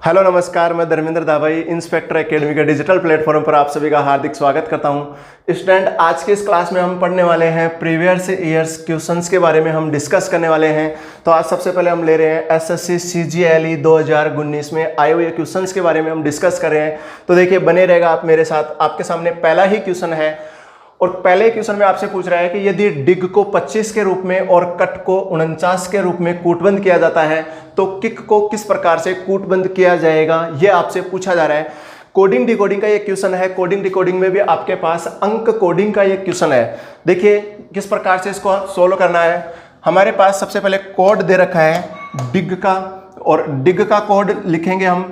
Hello नमस्कार, मैं Dharmendra दाभाई inspector academy के डिजिटल प्लेटफॉर्म पर आप सभी का हार्दिक स्वागत करता हूं। स्टूडेंट, आज के इस क्लास में हम पढ़ने वाले हैं प्रीवियस ईयर्स क्वेश्चंस के बारे में हम डिस्कस करने वाले हैं। तो आज सबसे पहले हम ले रहे हैं एसएससी CGLE 2019 में आए हुए क्वेश्चंस के बारे में हम डिस्कस कर रहे हैं। तो देखिए, बने रहेगा आप मेरे साथ। आपके सामने पहला ही क्वेश्चन है और पहले क्वेश्चन में आपसे पूछ रहा है कि यदि डिग को 25 के रूप में और कट को 49 के रूप में कूटबंद किया जाता है तो किक को किस प्रकार से कूटबंद किया जाएगा, यह आपसे पूछा जा रहा है। कोडिंग डिकोडिंग का ये क्वेश्चन है। कोडिंग डिकोडिंग में भी आपके पास अंक कोडिंग का ये क्वेश्चन है। देखिए किस प्रकार से इसको सोल्व करना है। हमारे पास सबसे पहले कोड दे रखा है डिग का, और डिग का कोड लिखेंगे हम।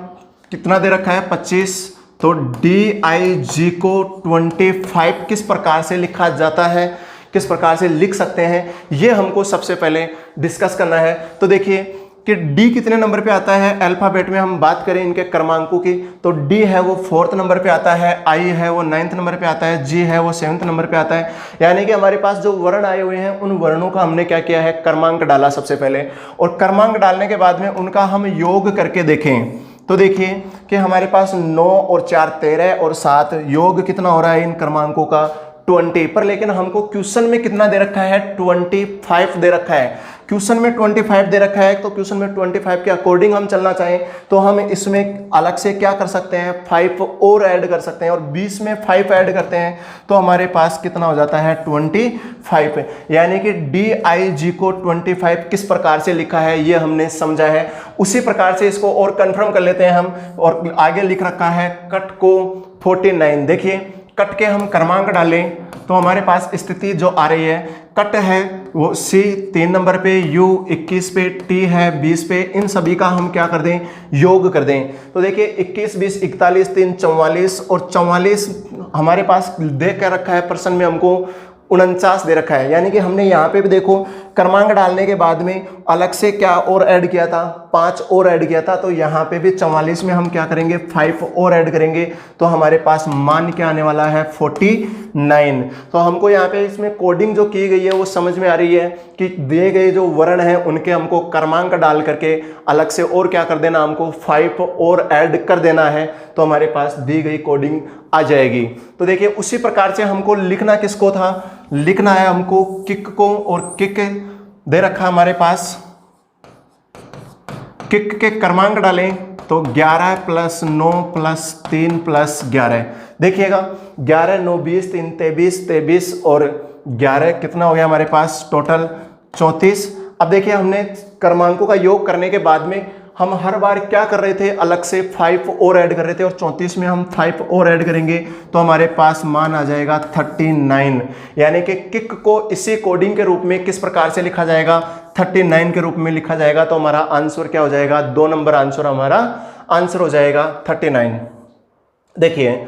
कितना दे रखा है? 25। तो DIG को 25 किस प्रकार से लिखा जाता है, किस प्रकार से लिख सकते हैं, ये हमको सबसे पहले डिस्कस करना है। तो देखिए कि D कितने नंबर पे आता है अल्फाबेट में। हम बात करें इनके क्रमांकों की तो D है वो 4th नंबर पे आता है, I है वो 9th नंबर पे आता है, G है वो 7th नंबर पे आता है। यानी कि हमारे पास जो वर्ण आए हुए हैं उन वर्णों का हमने क्या किया है, क्रमांक डाला सबसे पहले, और क्रमांक डालने के बाद में उनका हम योग करके देखें। तो देखिए कि हमारे पास 9 और 4 13 और 7 योग कितना हो रहा है इन क्रमांकों का 20 पर, लेकिन हमको क्वेश्चन में कितना दे रखा है, 25 दे रखा है। क्वेश्चन में 25 दे रखा है, तो क्वेश्चन में 25 के अकॉर्डिंग हम चलना चाहें तो हम इसमें अलग से क्या कर सकते हैं, 5 और ऐड कर सकते हैं, और 20 में 5 ऐड करते हैं तो हमारे पास कितना हो जाता है, 25। यानी कि DIG को 25 किस प्रकार से लिखा है ये हमने समझा है। उसी प्रकार से इसको और कंफर्म कर लेते हैं हम, और आगे लिख रखा है कट को 49। देखिए कट के हम क्रमांक डालें तो हमारे पास स्थिति जो आ रही है, कट है वो C 3 नंबर पे, U 21 पे, T है 20 पे, इन सभी का हम क्या कर दें, योग कर दें। तो देखिए 21 20 41 3 44, और 44 हमारे पास दे के रखा है प्रश्न में हमको 49 दे रखा है। यानी कि हमने यहाँ पे भी देखो क्रमांक डालने के बाद में अलग से क्या और ऐड किया था, 5 और ऐड किया था। तो यहाँ पे भी 44 में हम क्या करेंगे, 5 और ऐड करेंगे तो हमारे पास मान क्या आने वाला है, 49। तो हमको यहाँ पे इसमें कोडिंग जो की गई है वो समझ में आ रही है कि दिए गए जो वर्ण हैं उनके हमको क्रमांक डाल करके अलग से और क्या कर देना, हमको 5 और ऐड कर देना है तो हमारे पास दी गई कोडिंग आ जाएगी। तो देखिए उसी प्रकार से हमको लिखना किसको था, लिखना है हमको किक को, और किक दे रखा हमारे पास, किक के क्रमांक डालें तो 11 + 9 + 3 + 11। देखिएगा 11 9 20 3 23 23 और 11 कितना हो गया हमारे पास, टोटल 34। अब देखिए हमने क्रमांकों का योग करने के बाद में हम हर बार क्या कर रहे थे, अलग से 5 और ऐड कर रहे थे, और 34 में हम 5 और ऐड करेंगे तो हमारे पास मान आ जाएगा 39। यानी कि किक को इसी कोडिंग के रूप में किस प्रकार से लिखा जाएगा, 39 के रूप में लिखा जाएगा। तो हमारा आंसर क्या हो जाएगा, 2 नंबर आंसर हमारा आंसर हो जाएगा 39। देखिए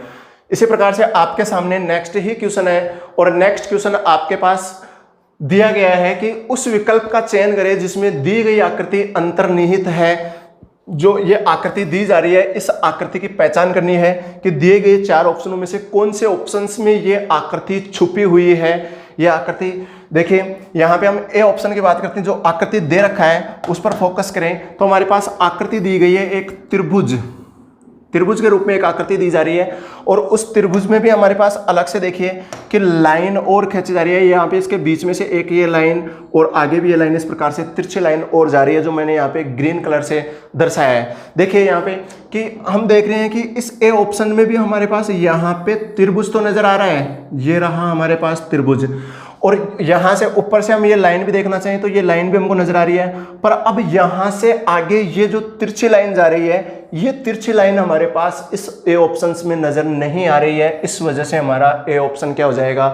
इसी प्रकार से आपके सामने नेक्स्ट ही क्वेश्चन है, और नेक्स्ट क्वेश्चन आपके पास दिया गया है कि उस विकल्प का चयन करें जिसमें दी गई आकृति अंतर्निहित है। जो ये आकृति दी जा रही है, इस आकृति की पहचान करनी है कि दिए गए 4 ऑप्शनों में से कौन से ऑप्शंस में ये आकृति छुपी हुई है। ये आकृति देखिए यहाँ पे हम ए ऑप्शन की बात करते हैं, जो आकृति दे रखा है उस पर फोकस करें तो हमारे पास आकृति दी गई है एक त्रिभुज, त्रिभुज के रूप में एक आकृति दी जा रही है, और उस त्रिभुज में भी हमारे पास अलग से देखिए कि लाइन और खींची जा रही है। यहाँ पे इसके बीच में से एक ये लाइन और आगे भी ये लाइन इस प्रकार से तिरछी लाइन और जा रही है, जो मैंने यहाँ पे ग्रीन कलर से दर्शाया है। देखिए यहाँ पे कि हम देख रहे हैं कि इस ए ऑप्शन में भी हमारे पास यहाँ पे त्रिभुज तो नजर आ रहा है, ये रहा हमारे पास त्रिभुज, और यहाँ से ऊपर से हम ये लाइन भी देखना चाहें तो ये लाइन भी हमको नजर आ रही है। पर अब यहाँ से आगे ये जो तिरछी लाइन जा रही है, ये तिरछी लाइन हमारे पास इस ए ऑप्शंस में नजर नहीं आ रही है। इस वजह से हमारा ए ऑप्शन क्या हो जाएगा,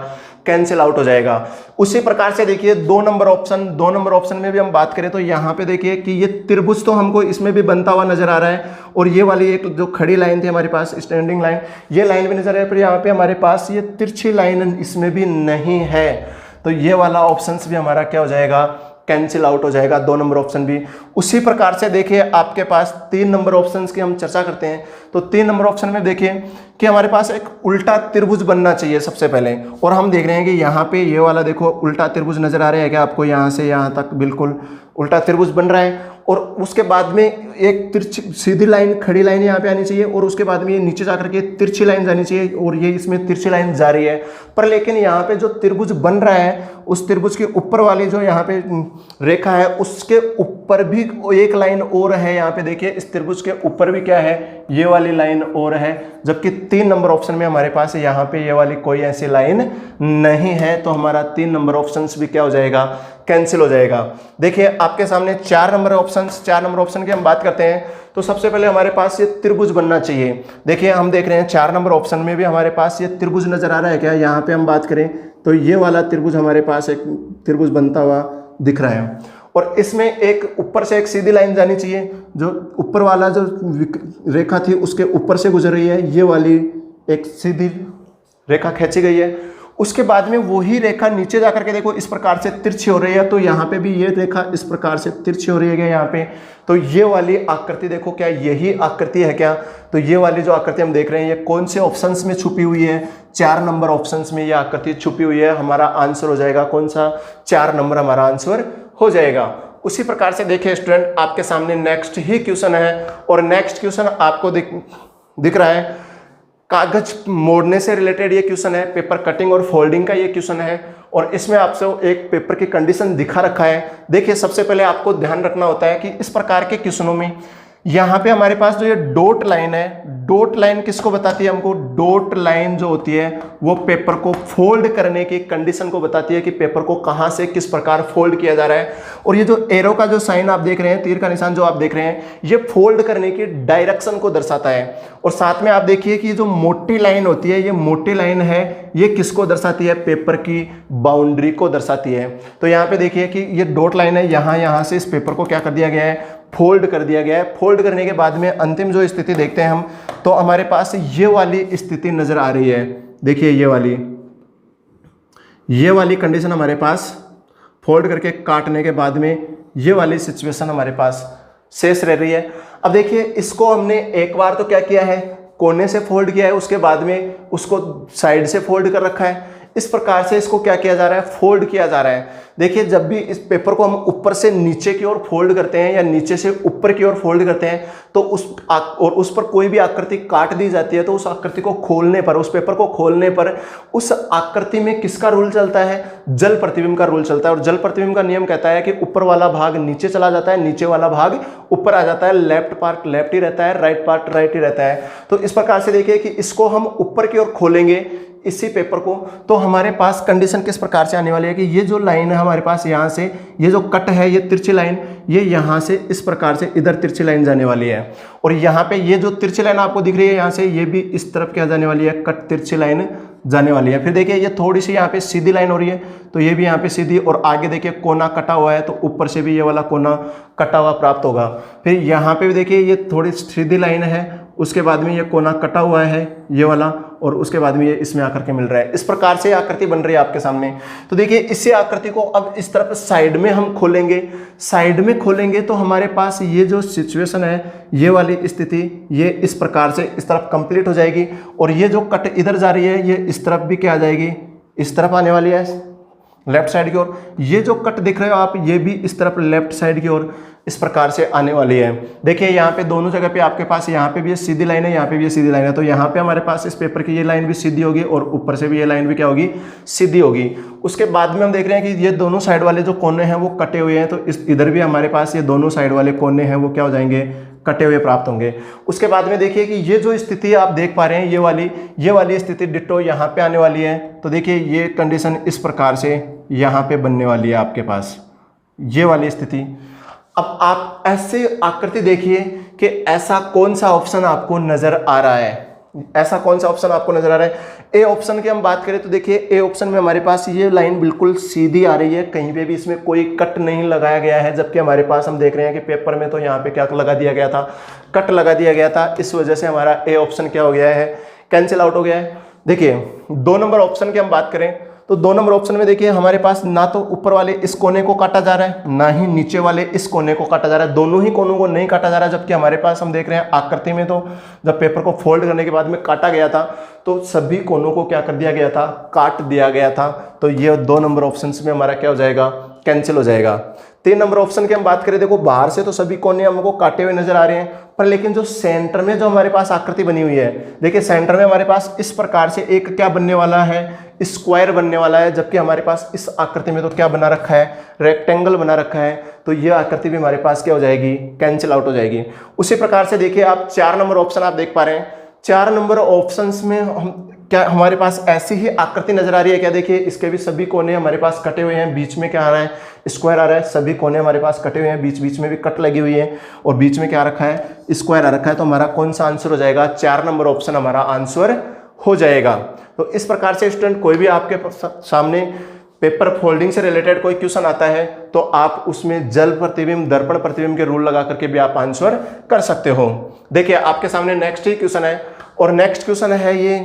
कैंसिल आउट हो जाएगा। उसी प्रकार से देखिए 2 नंबर ऑप्शन में भी हम बात करें तो यहाँ पे देखिए कि ये त्रिभुज तो हमको इसमें भी बनता हुआ नजर आ रहा है, और ये वाली एक जो खड़ी लाइन थी हमारे पास, स्टैंडिंग लाइन, ये लाइन भी नजर आ रही है, पर यहाँ पे हमारे पास ये तिरछी लाइन इसमें भी नहीं है। तो ये वाला ऑप्शन भी हमारा क्या हो जाएगा, कैंसिल आउट हो जाएगा, 2 नंबर ऑप्शन भी। उसी प्रकार से देखिए आपके पास 3 नंबर ऑप्शन की हम चर्चा करते हैं। तो 3 नंबर ऑप्शन में देखिए कि हमारे पास एक उल्टा त्रिभुज बनना चाहिए सबसे पहले, और हम देख रहे हैं कि यहाँ पे ये वाला देखो उल्टा त्रिभुज नजर आ रहा है क्या आपको, यहाँ से यहाँ तक बिल्कुल उल्टा त्रिभुज बन रहा है। और उसके बाद में एक तिरछी सीधी लाइन, खड़ी लाइन यहाँ पे आनी चाहिए, और उसके बाद में ये नीचे जाकर के तिरछी लाइन जानी चाहिए, और ये इसमें तिरछी लाइन जा रही है। पर लेकिन यहाँ पे जो त्रिभुज बन रहा है, उस त्रिभुज के ऊपर वाली जो यहाँ पे रेखा है, उसके ऊपर भी एक लाइन और है। यहाँ पे देखिए, इस त्रिभुज के ऊपर भी क्या है, ये वाली लाइन और है, जबकि 3 नंबर ऑप्शन में हमारे पास यहाँ पे ये वाली कोई ऐसी लाइन नहीं है। तो हमारा 3 नंबर ऑप्शन भी क्या हो जाएगा, कैंसिल हो जाएगा। देखिए आपके सामने 4 नंबर ऑप्शन, 4 नंबर ऑप्शन की हम बात करते हैं तो सबसे पहले हमारे पास ये त्रिभुज बनना चाहिए। देखिए हम देख रहे हैं 4 नंबर ऑप्शन में भी हमारे पास ये त्रिभुज नजर आ रहा है क्या। यहाँ पे हम बात करें तो ये वाला त्रिभुज हमारे पास एक त्रिभुज बनता हुआ दिख रहा है, और इसमें एक ऊपर से एक सीधी लाइन जानी चाहिए, जो ऊपर वाला जो रेखा थी उसके ऊपर से गुजर रही है, ये वाली एक सीधी रेखा खींची गई है। उसके बाद में वही रेखा नीचे जाकर के देखो इस प्रकार से तिरछी हो रही है, तो यहाँ पे भी ये रेखा इस प्रकार से तिरछी हो रही है यहाँ पे। तो ये वाली आकृति देखो, क्या यही आकृति है क्या। तो ये वाली जो आकृति हम देख रहे हैं, ये कौन से ऑप्शंस में छुपी हुई है, 4 नंबर ऑप्शंस में ये आकृति छुपी हुई है। हमारा आंसर हो जाएगा कौन सा, 4 नंबर हमारा आंसर हो जाएगा। उसी प्रकार से देखिए स्टूडेंट, आपके सामने नेक्स्ट ही क्वेश्चन है, और नेक्स्ट क्वेश्चन आपको दिख रहा है, कागज मोड़ने से रिलेटेड ये क्वेश्चन है, पेपर कटिंग और फोल्डिंग का ये क्वेश्चन है, और इसमें आपसे एक पेपर की कंडीशन दिखा रखा है। देखिए सबसे पहले आपको ध्यान रखना होता है कि इस प्रकार के क्वेश्चनों में यहाँ पे हमारे पास जो ये डॉट लाइन है, डॉट लाइन किसको बताती है हमको, डॉट लाइन जो होती है वो पेपर को फोल्ड करने की कंडीशन को बताती है कि पेपर को कहाँ से किस प्रकार फोल्ड किया जा रहा है। और ये जो एरो का जो साइन आप देख रहे हैं, तीर का निशान जो आप देख रहे हैं, ये फोल्ड करने की डायरेक्शन को दर्शाता है। और साथ में आप देखिए कि जो मोटी लाइन होती है, ये मोटी लाइन है, ये किसको दर्शाती है, पेपर की बाउंड्री को दर्शाती है। तो यहाँ पे देखिए कि ये डॉट लाइन है, यहाँ से इस पेपर को क्या कर दिया गया है, फोल्ड कर दिया गया है। फोल्ड करने के बाद में अंतिम जो स्थिति देखते हैं हम, तो हमारे पास ये वाली स्थिति नजर आ रही है। देखिए ये वाली कंडीशन हमारे पास, फोल्ड करके काटने के बाद में ये वाली सिचुएशन हमारे पास शेष रह रही है। अब देखिए इसको हमने एक बार तो क्या किया है, कोने से फोल्ड किया है, उसके बाद में उसको साइड से फोल्ड कर रखा है। इस प्रकार से इसको क्या किया जा रहा है, फोल्ड किया जा रहा है। देखिए जब भी इस पेपर को हम ऊपर से नीचे की ओर फोल्ड करते हैं या नीचे से ऊपर की ओर फोल्ड करते हैं, तो उस पर कोई भी आकृति काट दी जाती है, तो उस आकृति को खोलने पर, उस पेपर को खोलने पर उस आकृति में किसका रूल चलता है, जल प्रतिबिंब का रूल चलता है। और जल प्रतिबिंब का नियम कहता है कि ऊपर वाला भाग नीचे चला जाता है, नीचे वाला भाग ऊपर आ जाता है, लेफ्ट पार्ट लेफ्ट ही रहता है, राइट पार्ट राइट ही रहता है। तो इस प्रकार से देखिए कि इसको हम ऊपर की ओर खोलेंगे इसी पेपर को, तो हमारे पास कंडीशन किस प्रकार से आने वाली है कि ये जो लाइन है हमारे पास, यहाँ से ये जो कट है, ये तिरछी लाइन, ये यहाँ से इस प्रकार से इधर तिरछी लाइन जाने वाली है। और यहाँ पे ये जो तिरछी लाइन आपको दिख रही है यहाँ से, ये भी इस तरफ क्या जाने वाली है, कट तिरछी लाइन जाने वाली है। फिर देखिए ये थोड़ी सी यहाँ पे सीधी लाइन हो रही है, तो ये भी यहाँ पे सीधी, और आगे देखिए कोना कटा हुआ है, तो ऊपर से भी ये वाला कोना कटा हुआ प्राप्त होगा। फिर यहाँ पे भी देखिए ये थोड़ी सीधी लाइन है, उसके बाद में ये कोना कटा हुआ है ये वाला, और उसके बाद में ये इसमें आकर के मिल रहा है। इस प्रकार से आकृति बन रही है आपके सामने। तो देखिए इसी आकृति को अब इस तरफ साइड में हम खोलेंगे, साइड में खोलेंगे तो हमारे पास ये जो सिचुएशन है, ये वाली स्थिति, ये इस प्रकार से इस तरफ कंप्लीट हो जाएगी। और ये जो कट इधर जा रही है, ये इस तरफ भी क्या आ जाएगी, इस तरफ आने वाली है, लेफ्ट साइड की ओर। ये जो कट दिख रहे हो आप, ये भी इस तरफ लेफ्ट साइड की ओर इस प्रकार से आने वाली है। देखिए यहाँ पे दोनों जगह पे आपके पास, यहाँ पे भी ये सीधी लाइन है, यहाँ पे भी ये सीधी लाइन है, तो यहाँ पे हमारे पास इस पेपर की ये लाइन भी सीधी होगी, और ऊपर से भी ये लाइन भी क्या होगी, सीधी होगी। उसके बाद में हम देख रहे हैं कि ये दोनों साइड वाले जो कोने हैं वो कटे हुए हैं, तो इधर भी हमारे पास ये दोनों साइड वाले कोने हैं वो क्या हो जाएंगे, कटे हुए प्राप्त होंगे। उसके बाद में देखिए कि ये जो स्थिति आप देख पा रहे हैं, ये वाली स्थिति डिट्टो यहाँ पे आने वाली है। तो देखिए ये कंडीशन इस प्रकार से यहाँ पे बनने वाली है आपके पास, ये वाली स्थिति। अब आप ऐसे आकृति देखिए कि ऐसा कौन सा ऑप्शन आपको नजर आ रहा है, ऐसा कौन सा ऑप्शन आपको नजर आ रहा है। ए ऑप्शन की हम बात करें तो देखिए ए ऑप्शन में हमारे पास ये लाइन बिल्कुल सीधी आ रही है, कहीं पे भी इसमें कोई कट नहीं लगाया गया है, जबकि हमारे पास हम देख रहे हैं कि पेपर में तो यहाँ पे क्या लगा दिया गया था, कट लगा दिया गया था। इस वजह से हमारा ए ऑप्शन क्या हो गया है, कैंसिल आउट हो गया है। देखिए 2 नंबर ऑप्शन की हम बात करें तो 2 नंबर ऑप्शन में देखिए हमारे पास ना तो ऊपर वाले इस कोने को काटा जा रहा है, ना ही नीचे वाले इस कोने को काटा जा रहा है, दोनों ही कोनों को नहीं काटा जा रहा है। जबकि हमारे पास हम देख रहे हैं आकृति में तो जब पेपर को फोल्ड करने के बाद में काटा गया था, तो सभी कोनों को क्या कर दिया गया था, काट दिया गया था। तो ये 2 नंबर ऑप्शन में हमारा क्या हो जाएगा, कैंसिल हो जाएगा। 3 नंबर ऑप्शन की हम बात करें, देखो बाहर से तो सभी कोने हमको काटे हुए नजर आ रहे हैं, पर लेकिन जो सेंटर में जो हमारे पास आकृति बनी हुई है, देखिए सेंटर में हमारे पास इस प्रकार से एक क्या बनने वाला है, स्क्वायर बनने वाला है, जबकि हमारे पास इस आकृति में तो क्या बना रखा है, रेक्टेंगल बना रखा है। तो यह आकृति भी हमारे पास क्या हो जाएगी, कैंसिल आउट हो जाएगी। उसी प्रकार से देखिए आप 4 नंबर ऑप्शन आप देख पा रहे हैं, 4 नंबर ऑप्शंस में हम क्या हमारे पास ऐसी ही आकृति नजर आ रही है क्या, देखिए इसके भी सभी कोने हमारे पास कटे हुए हैं, बीच में क्या आ रहा है, स्क्वायर आ रहा है, सभी कोने हमारे पास कटे हुए हैं, बीच बीच में भी कट लगी हुई है और बीच में क्या रखा है, स्क्वायर आ रखा है। तो हमारा कौन सा आंसर हो जाएगा, 4 नंबर ऑप्शन हमारा आंसर हो जाएगा। तो इस प्रकार से स्टूडेंट कोई भी आपके सामने पेपर फोल्डिंग से रिलेटेड कोई क्वेश्चन आता है तो आप उसमें जल प्रतिबिंब दर्पण प्रतिबिंब के रूल लगा करके भी आप आंसर कर सकते हो। देखिए आपके सामने नेक्स्ट ही क्वेश्चन है और नेक्स्ट क्वेश्चन है ये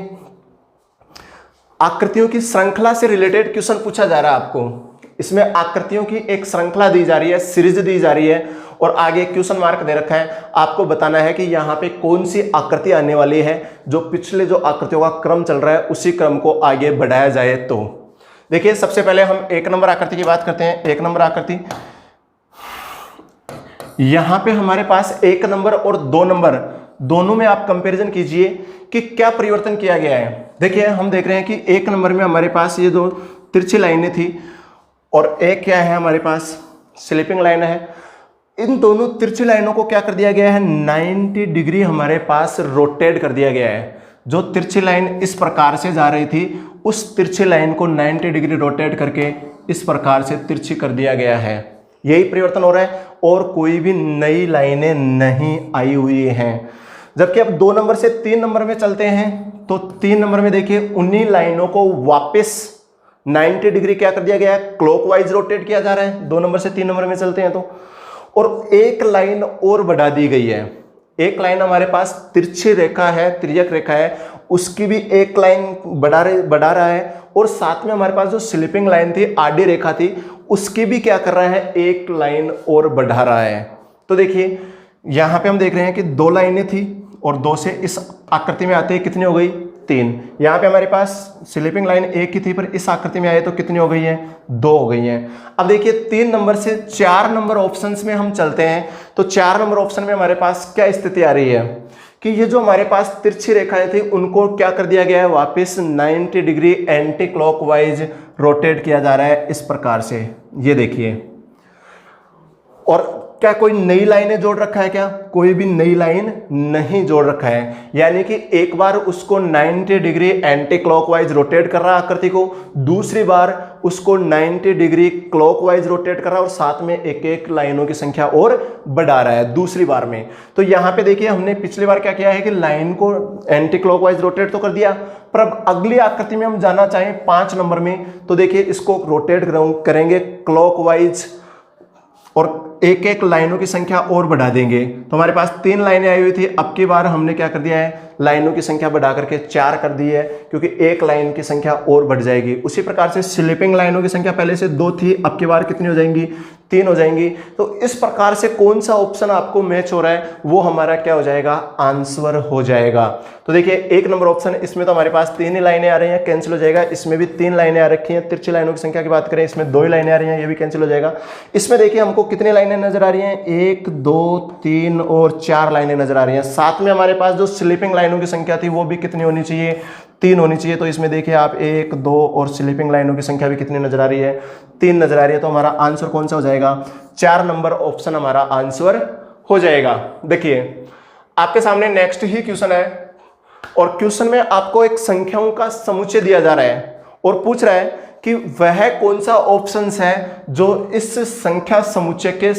आकृतियों की श्रृंखला से रिलेटेड क्वेश्चन पूछा जा रहा है आपको। इसमें आकृतियों की एक श्रृंखला दी जा रही है, सीरीज दी जा रही है और आगे क्वेश्चन मार्क दे रखा है। आपको बताना है कि यहाँ पे कौन सी आकृति आने वाली है, जो पिछले जो आकृतियों का क्रम चल रहा है उसी क्रम को आगे बढ़ाया जाए। तो देखिए सबसे पहले हम 1 नंबर आकृति की बात करते हैं। 1 नंबर आकृति, यहां पे हमारे पास 1 नंबर और 2 नंबर दोनों में आप कंपैरिजन कीजिए कि क्या परिवर्तन किया गया है। देखिए हम देख रहे हैं कि 1 नंबर में हमारे पास ये 2 तिरछी लाइनें थी और एक क्या है हमारे पास स्लिपिंग लाइन है। इन दोनों तिरछी लाइनों को क्या कर दिया गया है, 90 डिग्री हमारे पास रोटेट कर दिया गया है। जो तिरछी लाइन इस प्रकार से जा रही थी उस तिरछी लाइन को 90 डिग्री रोटेट करके इस प्रकार से तिरछी कर दिया गया है। यही परिवर्तन हो रहा है और कोई भी नई लाइनें नहीं आई हुई हैं। जबकि अब 2 नंबर से 3 नंबर में चलते हैं तो 3 नंबर में देखिए उन्हीं लाइनों को वापस 90 डिग्री क्या कर दिया गया है, क्लॉकवाइज रोटेट किया जा रहा है। 2 नंबर से 3 नंबर में चलते हैं तो, और एक लाइन और बढ़ा दी गई है। एक लाइन हमारे पास तिरछी रेखा है, तिर्यक रेखा है, उसकी भी एक लाइन बढ़ा रहा है और साथ में हमारे पास जो स्लिपिंग लाइन थी, आडी रेखा थी, उसकी भी क्या कर रहा है, एक लाइन और बढ़ा रहा है। तो देखिए यहां पे हम देख रहे हैं कि 2 लाइनें थी और 2 से इस आकृति में आते ही कितनी हो गई, 3। यहाँ पे हमारे पास स्लिपिंग लाइन 1 की थी पर इस आकृति में आए तो कितनी हो गई है, 2 हो गई हैं। अब देखिए 3 नंबर से 4 नंबर ऑप्शंस में हम चलते हैं तो 4 नंबर ऑप्शन में हमारे पास क्या स्थिति आ रही है कि ये जो हमारे पास तिरछी रेखाएं थी उनको क्या कर दिया गया है, वापस 90 डिग्री एंटी क्लॉकवाइज रोटेट किया जा रहा है इस प्रकार से। ये देखिए, और क्या कोई नई लाइनें जोड़ रखा है क्या, कोई भी नई लाइन नहीं जोड़ रखा है। यानी कि एक बार उसको 90 डिग्री एंटी क्लॉकवाइज रोटेट कर रहा है आकृति को, दूसरी बार उसको 90 डिग्री क्लॉकवाइज रोटेट कर रहा है और साथ में एक एक लाइनों की संख्या और बढ़ा रहा है दूसरी बार में। तो यहाँ पे देखिए हमने पिछली बार क्या किया है कि लाइन को एंटी क्लॉकवाइज रोटेट तो कर दिया, पर अब अगली आकृति में हम जाना चाहें 5 नंबर में तो देखिए इसको रोटेट करेंगे क्लॉकवाइज और एक एक लाइनों की संख्या और बढ़ा देंगे। तो हमारे पास 3 लाइनें आई हुई थी, अब की बार हमने क्या कर दिया है, लाइनों की संख्या बढ़ा करके 4 कर दी है, क्योंकि एक लाइन की संख्या और बढ़ जाएगी। उसी प्रकार से स्लिपिंग लाइनों की संख्या पहले से 2 थी, अब की बार कितनी हो जाएंगी, 3 हो जाएंगी। तो इस प्रकार से कौन सा ऑप्शन आपको मैच हो रहा है वो हमारा क्या हो जाएगा, आंसर हो जाएगा। तो देखिए 1 नंबर ऑप्शन, इसमें तो हमारे पास 3 ही लाइनें आ रही हैं, कैंसिल हो जाएगा। इसमें भी 3 लाइनें आ रखी हैं, तिरछी लाइनों की संख्या की बात करें इसमें 2 ही लाइनें आ रही हैं, ये भी कैंसिल हो जाएगा। इसमें देखिए हमको कितनी लाइनें नजर आ रही हैं, 1 2 3 और 4 लाइनें नजर आ रही हैं। साथ में हमारे पास जो स्लिपिंग लाइनों की संख्या थी वो भी कितनी होनी चाहिए, 3 होनी चाहिए। तो इसमें देखिए आप 1 2 और स्लिपिंग लाइनों की संख्या भी कितनी नजर आ रही है, 3 नजर आ रही है। तो हमारा आंसर कौन सा हो जाएगा, 4 नंबर ऑप्शन हमारा आंसर हो जाएगा। देखिए आपके सामने नेक्स्ट ही क्वेश्चन है और क्वेश्चन में आपको एक संख्याओं का समुच्चय दिया जा रहा है और पूछ रहा है कि वह कौन सा ऑप्शंस है जो इस संख्या समुच्चय के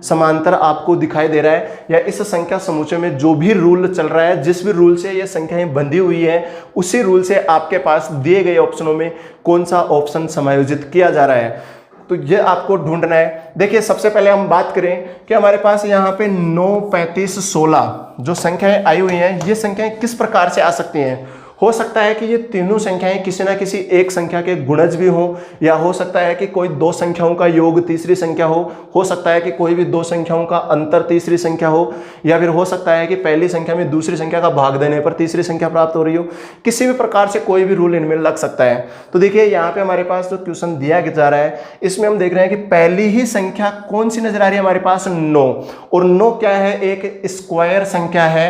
समांतर आपको दिखाई दे रहा है, या इस संख्या समुच्चय में जो भी रूल चल रहा है, जिस भी रूल से ये संख्याएं बंधी हुई है उसी रूल से आपके पास दिए गए ऑप्शनों में कौन सा ऑप्शन समायोजित किया जा रहा है। तो ये आपको ढूंढना है। देखिए सबसे पहले हम बात करें कि हमारे पास यहाँ पे 9 35 16 जो संख्याएं आई हुई हैं, ये संख्याएं किस प्रकार से आ सकती हैं। हो सकता है कि ये तीनों संख्याएं किसी ना किसी एक संख्या के गुणज भी हो, या हो सकता है कि कोई दो संख्याओं का योग तीसरी संख्या हो सकता है कि कोई भी दो संख्याओं का अंतर तीसरी संख्या हो, या फिर हो सकता है कि पहली संख्या में दूसरी संख्या का भाग देने पर तीसरी संख्या प्राप्त हो रही हो। किसी भी प्रकार से कोई भी रूल इनमें लग सकता है। तो देखिए यहाँ पे हमारे पास जो क्वेश्चन दिया जा रहा है इसमें हम देख रहे हैं कि पहली ही संख्या कौन सी नजर आ रही है हमारे पास, 9, और 9 क्या है, एक स्क्वायर संख्या है।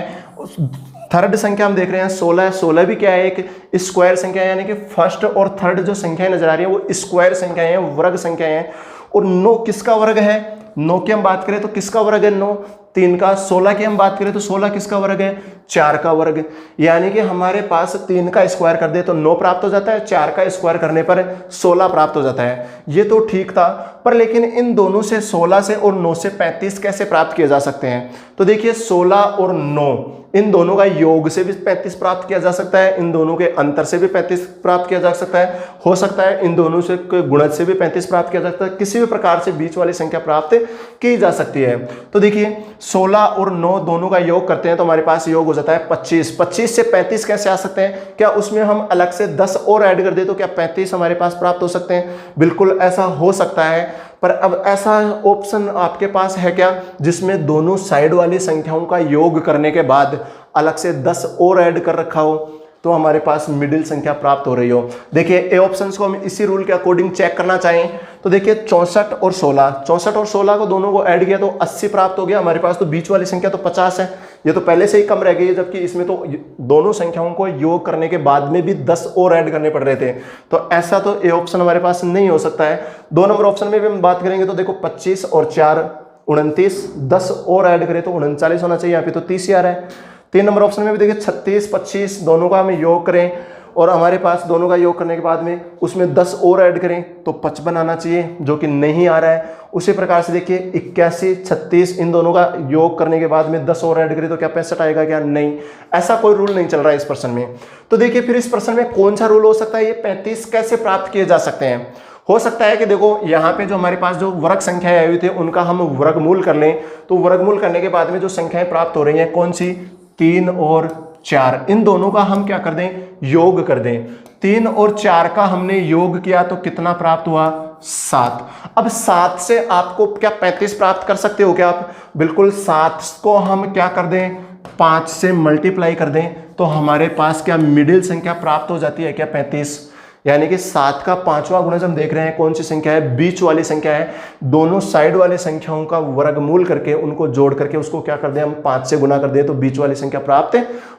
थर्ड संख्या हम देख रहे हैं 16, 16 भी क्या है, एक स्क्वायर संख्या है, यानी कि फर्स्ट और थर्ड जो संख्याएं नजर आ रही है वो स्क्वायर संख्याएं हैं, वर्ग संख्याएं हैं। और 9 किसका वर्ग है, 9 की हम बात करें तो किसका वर्ग है, 9 3 का। 16 की हम बात करें तो 16 किसका वर्ग है, 4 का वर्ग। यानी कि हमारे पास 3 का स्क्वायर कर दे तो 9 प्राप्त हो जाता है, 4 का स्क्वायर करने पर 16 प्राप्त हो जाता है। ये तो ठीक था, पर लेकिन इन दोनों से 16 से और 9 से 35 कैसे प्राप्त किए जा सकते हैं। तो देखिए 16 और 9 इन दोनों का योग से भी 35 प्राप्त किया जा सकता है, इन दोनों के अंतर से भी 35 प्राप्त किया जा सकता है, हो सकता है इन दोनों से गुणज से भी 35 प्राप्त किया जा सकता है। किसी भी प्रकार से बीच वाली संख्या प्राप्त की जा सकती है। तो देखिए 16 और 9 दोनों का योग करते हैं तो हमारे पास योग हो जाता है 25। 25 से 35 कैसे आ सकते हैं, क्या उसमें हम अलग से 10 और ऐड कर दे तो क्या 35 हमारे पास प्राप्त हो सकते हैं, बिल्कुल ऐसा हो सकता है। पर अब ऐसा ऑप्शन आपके पास है क्या जिसमें दोनों साइड वाली संख्याओं का योग करने के बाद अलग से 10 और ऐड कर रखा हो तो हमारे पास मिडिल संख्या प्राप्त हो रही हो। देखिए ए ऑप्शंस को हम इसी रूल के अकॉर्डिंग चेक करना चाहें तो देखिए 64 और 16, 64 और 16 को दोनों को ऐड किया तो 80 प्राप्त हो गया हमारे पास। तो बीच वाली संख्या तो 50 है, ये तो पहले से ही कम रह गई है, जबकि इसमें तो दोनों संख्याओं को योग करने के बाद में भी 10 और ऐड करने पड़ रहे थे। तो ऐसा तो ए ऑप्शन हमारे पास नहीं हो सकता है। 2 नंबर ऑप्शन में भी हम बात करेंगे तो देखो 25 और 4 29, 10 और ऐड करें तो 39 होना चाहिए, यहाँ पे तो 30 आ रहा है। 3 नंबर ऑप्शन में भी देखिए 36 25 दोनों का हमें योग करें और हमारे पास दोनों का योग करने के बाद में उसमें 10 और ऐड करें तो 55 आना चाहिए, जो कि नहीं आ रहा है। उसी प्रकार से देखिए 81 36 इन दोनों का योग करने के बाद में 10 और ऐड करें तो क्या 65 आएगा, क्या नहीं। ऐसा कोई रूल नहीं चल रहा है इस प्रश्न में। तो देखिए फिर इस प्रश्न में कौन सा रूल हो सकता है, ये 35 कैसे प्राप्त किए जा सकते हैं। हो सकता है कि देखो यहाँ पे जो हमारे पास जो वर्ग संख्याएं आई हुई थी उनका हम वर्गमूल कर लें, तो वर्गमूल करने के बाद में जो संख्याएं प्राप्त हो रही हैं कौन सी, 3 और 4, इन दोनों का हम क्या कर दें, योग कर दें। 3 और 4 का हमने योग किया तो कितना प्राप्त हुआ, 7। अब 7 से आपको क्या 35 प्राप्त कर सकते हो क्या आप, बिल्कुल 7 को हम क्या कर दें, 5 से मल्टीप्लाई कर दें तो हमारे पास क्या मिडिल संख्या प्राप्त हो जाती है क्या, 35। यानी कि 7 का 5वां गुणज हम देख रहे हैं कौन सी संख्या है, बीच वाली संख्या है। दोनों साइड वाले संख्याओं का वर्गमूल करके उनको जोड़ करके उसको क्या कर दें, हम 5 से गुना कर दें तो बीच वाली संख्या प्राप्त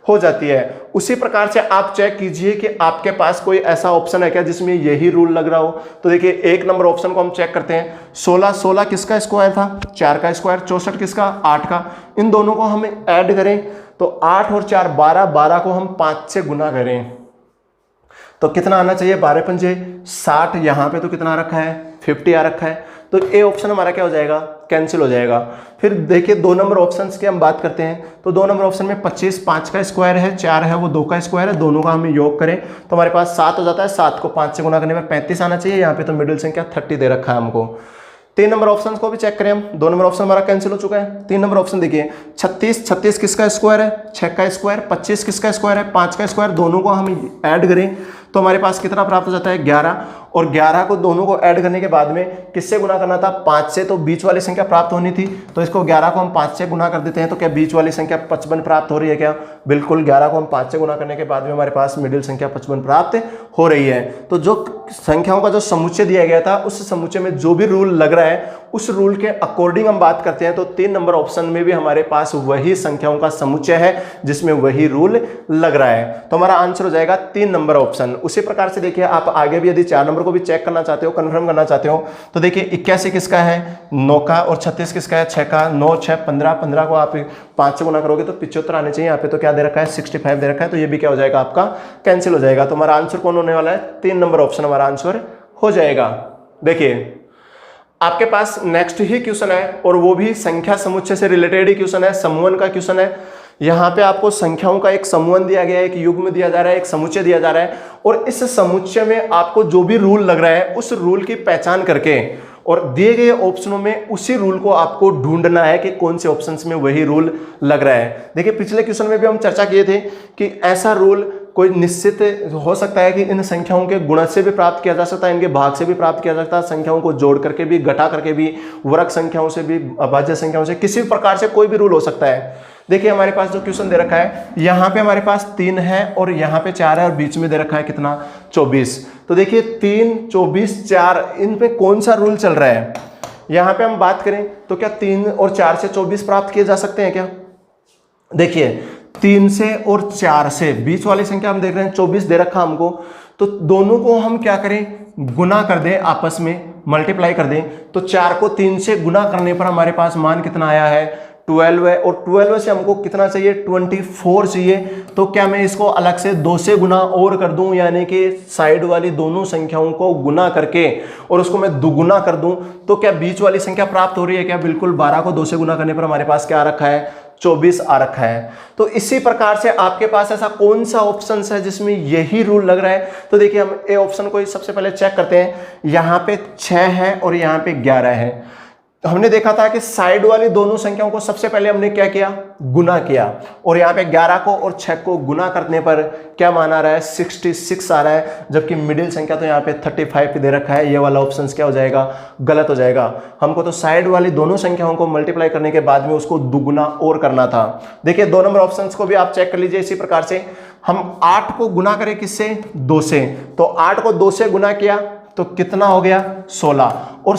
हो जाती है। उसी प्रकार से आप चेक कीजिए कि आपके पास कोई ऐसा ऑप्शन है क्या जिसमें यही रूल लग रहा हो। तो देखिए 1 नंबर ऑप्शन को हम चेक करते हैं। 16 किसका स्क्वायर था, 4 का स्क्वायर। 64 किसका, 8 का। इन दोनों को हम ऐड करें तो 8 और 4 12, 12 को हम 5 से गुना करें तो कितना आना चाहिए, 12 पंजे 60। यहाँ पे तो कितना रखा है, 50 आ रखा है। तो ए ऑप्शन हमारा क्या हो जाएगा, कैंसिल हो जाएगा। फिर देखिए 2 नंबर ऑप्शंस की हम बात करते हैं तो 2 नंबर ऑप्शन में 25 5 का स्क्वायर है, 4 है वो 2 का स्क्वायर है, दोनों का हम योग करें तो हमारे पास 7 हो जाता है। 7 को 5 से गुना करने में 35 आना चाहिए, यहाँ पे तो मिडिल संख्या 30 दे रखा है हमको। 3 नंबर ऑप्शन को भी चेक करें हम। 2 नंबर ऑप्शन हमारा कैंसिल हो चुका है। 3 नंबर ऑप्शन देखिए 36 किसका स्क्वायर है, 6 का स्क्वायर। 25 किसका स्क्वायर है, 5 का स्क्वायर। दोनों को हम ऐड करें तो हमारे पास कितना प्राप्त हो जाता है, 11। और 11 को दोनों को ऐड करने के बाद में किससे गुना करना था, 5 से। तो बीच वाली संख्या प्राप्त होनी थी तो इसको 11 को हम 5 से गुना कर देते हैं तो क्या बीच वाली संख्या 55 प्राप्त हो रही है क्या, बिल्कुल। 11 को हम 5 से गुना करने के बाद में हमारे पास मिडिल संख्या 55 प्राप्त हो रही है। तो जो संख्याओं का जो समुच्चय दिया गया था उस समुच्चय में जो भी रूल लग रहा है उस रूल के अकॉर्डिंग हम बात करते हैं तो 3 नंबर ऑप्शन में भी हमारे पास वही संख्याओं का समुच्चय है जिसमें वही रूल लग रहा है। तो हमारा आंसर हो जाएगा 3 नंबर ऑप्शन। उसी प्रकार से देखिए आप आगे भी यदि 4 नंबर को भी चेक करना चाहते हो, कंफर्म करना चाहते हो तो देखिए 81 किसका है, 9 का। और 36 किसका है, 6 का। 9 6 15, 15 को आप 5 से गुना करोगे तो 75 आने चाहिए। यहाँ पे तो क्या दे रखा है, 65 दे रखा है। तो ये भी क्या हो जाएगा, आपका कैंसिल हो जाएगा। तो हमारा आंसर कौन होने वाला है, 3 नंबर ऑप्शन हमारा आंसर हो जाएगा। देखिए आपके पास नेक्स्ट ही क्वेश्चन है और वो भी संख्या समुच्चय से रिलेटेड ही क्वेश्चन है, समूहन का क्वेश्चन है। यहाँ पे आपको संख्याओं का एक समूहन दिया गया है, एक युग्म दिया जा रहा है, एक समुच्चय दिया जा रहा है और इस समुच्चय में आपको जो भी रूल लग रहा है उस रूल की पहचान करके और दिए गए ऑप्शनों में उसी रूल को आपको ढूंढना है कि कौन से ऑप्शंस में वही रूल लग रहा है। देखिए पिछले क्वेश्चन में भी हम चर्चा किए थे कि ऐसा रूल कोई निश्चित हो सकता है कि इन संख्याओं के गुणज से भी प्राप्त किया जा सकता है, इनके भाग से भी प्राप्त किया जा सकता है, संख्याओं को जोड़ करके भी, घटा करके भी, वर्ग संख्याओं से भी, अभाज्य संख्याओं से, किसी भी प्रकार से कोई भी रूल हो सकता है। देखिए हमारे पास जो क्वेश्चन दे रखा है, यहाँ पे हमारे पास 3 है और यहाँ पे 4 है और बीच में दे रखा है कितना, 24। तो देखिए 3, 24, 4, इन पे कौन सा रूल चल रहा है। यहाँ पे हम बात करें तो क्या 3 और 4 से 24 प्राप्त किए जा सकते हैं क्या? देखिए 3 से और 4 से बीच वाली संख्या हम देख रहे हैं 24 दे रखा हमको, तो दोनों को हम क्या करें, गुना कर दें, आपस में मल्टीप्लाई कर दें। तो 4 को 3 से गुना करने पर हमारे पास मान कितना आया है, 12 है, और 12 से हमको कितना चाहिए, 24 चाहिए। तो क्या मैं इसको अलग से 2 से गुना और कर दूं, यानी कि साइड वाली दोनों संख्याओं को गुना करके और उसको मैं दुगुना कर दूं, तो क्या बीच वाली संख्या प्राप्त हो रही है क्या? बिल्कुल। 12 को 2 से गुना करने पर हमारे पास क्या आ रखा है, 24 आ रखा है। तो इसी प्रकार से आपके पास ऐसा कौन सा ऑप्शन है जिसमें यही रूल लग रहा है? तो देखिए हम ए ऑप्शन को सबसे पहले चेक करते हैं। यहाँ पे 6 है और यहाँ पे 11 है। हमने देखा था कि साइड वाली दोनों संख्याओं को सबसे पहले हमने क्या किया, गुना किया, और यहाँ पे 11 को और 6 को गुना करने पर क्या मान आ रहा है, 66 आ रहा है, जबकि मिडिल संख्या तो यहाँ पे 35 दे रखा है। ये वाला ऑप्शन क्या हो जाएगा, गलत हो जाएगा। हमको तो साइड वाली दोनों संख्याओं को मल्टीप्लाई करने के बाद में उसको दुगुना और करना था। देखिए 2 नंबर ऑप्शन को भी आप चेक कर लीजिए। इसी प्रकार से हम 8 को गुना करें किससे, 2 से, तो 8 को 2 से गुना किया तो कितना हो गया, 16, और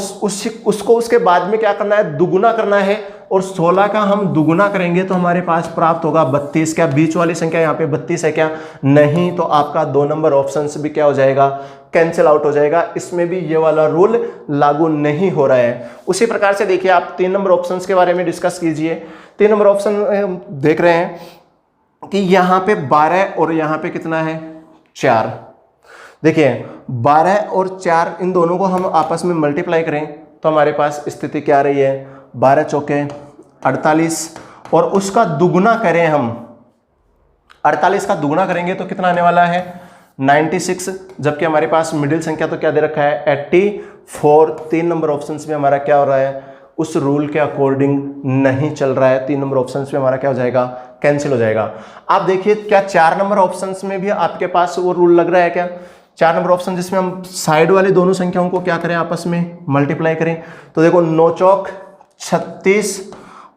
उसको उसके बाद में क्या करना है, दुगुना करना है, और 16 का हम दुगुना करेंगे तो हमारे पास प्राप्त होगा 32। क्या बीच वाली संख्या यहाँ पे 32 है क्या? नहीं। तो आपका 2 नंबर ऑप्शन भी क्या हो जाएगा, कैंसिल आउट हो जाएगा। इसमें भी ये वाला रूल लागू नहीं हो रहा है। उसी प्रकार से देखिए आप 3 नंबर ऑप्शन के बारे में डिस्कस कीजिए। 3 नंबर ऑप्शन देख रहे हैं कि यहाँ पे 12 और यहाँ पे कितना है, 4। देखिए 12 और 4 इन दोनों को हम आपस में मल्टीप्लाई करें तो हमारे पास स्थिति क्या आ रही है, 12 चौके 48, और उसका दुगुना करें हम, 48 का दुगुना करेंगे तो कितना आने वाला है, 96, जबकि हमारे पास मिडिल संख्या तो क्या दे रखा है, 84। 3 नंबर ऑप्शन में हमारा क्या हो रहा है, उस रूल के अकॉर्डिंग नहीं चल रहा है। 3 नंबर ऑप्शन में हमारा क्या हो जाएगा, कैंसिल हो जाएगा। आप देखिए क्या 4 नंबर ऑप्शन में भी आपके पास वो रूल लग रहा है क्या? 4 नंबर ऑप्शन जिसमें हम साइड वाले दोनों संख्याओं को क्या करें, आपस में मल्टीप्लाई करें। तो देखो 9 चौक 36,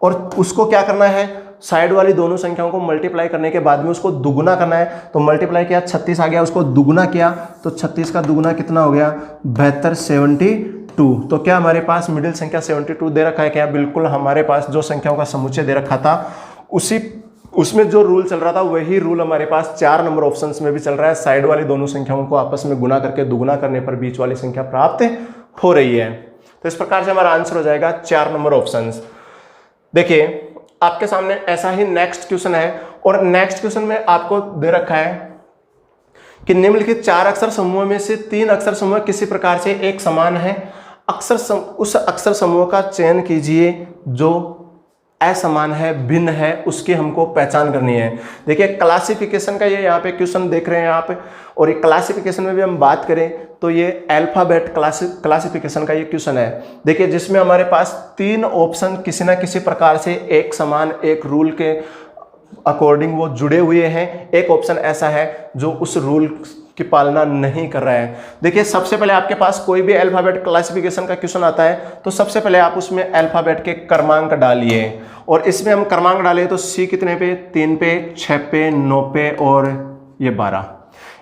और उसको क्या करना है, साइड वाली दोनों संख्याओं को मल्टीप्लाई करने के बाद में उसको दुगुना करना है। तो मल्टीप्लाई किया 36 आ गया, उसको दुगुना किया तो 36 का दुगुना कितना हो गया, 72, 72। तो क्या हमारे पास मिडिल संख्या 72 दे रखा है क्या? बिल्कुल। हमारे पास जो संख्याओं का समुच्चय दे रखा था उसमें जो रूल चल रहा था वही रूल हमारे पास 4 नंबर ऑप्शंस में भी चल रहा है। साइड वाली दोनों संख्याओं को आपस में गुना करके दुगुना करने पर बीच वाली संख्या प्राप्त हो रही है। तो इस प्रकार से हमारा आंसर हो जाएगा 4 नंबर ऑप्शंस। देखिए आपके सामने ऐसा ही नेक्स्ट क्वेश्चन है, और नेक्स्ट क्वेश्चन में आपको दे रखा है कि निम्नलिखित 4 अक्षर समूह में से 3 अक्षर समूह किसी प्रकार से एक समान है। उस अक्षर समूह का चयन कीजिए जो असमान है, भिन्न है, उसकी हमको पहचान करनी है। देखिए क्लासिफिकेशन का ये यहाँ पे क्वेश्चन देख रहे हैं आप, और ये क्लासिफिकेशन में भी हम बात करें तो ये अल्फाबेट क्लासिफिकेशन का ये क्वेश्चन है। देखिए जिसमें हमारे पास 3 ऑप्शन किसी ना किसी प्रकार से एक समान, एक रूल के अकॉर्डिंग वो जुड़े हुए हैं। एक ऑप्शन ऐसा है जो उस रूल की पालना नहीं कर रहा है। देखिए सबसे पहले आपके पास कोई भी अल्फाबेट क्लासिफिकेशन का क्वेश्चन आता है तो सबसे पहले आप उसमें अल्फाबेट के क्रमांक डालिए, और इसमें हम क्रमांक डालें तो सी कितने पे, 3 पे, 6 पे, 9 पे और ये 12।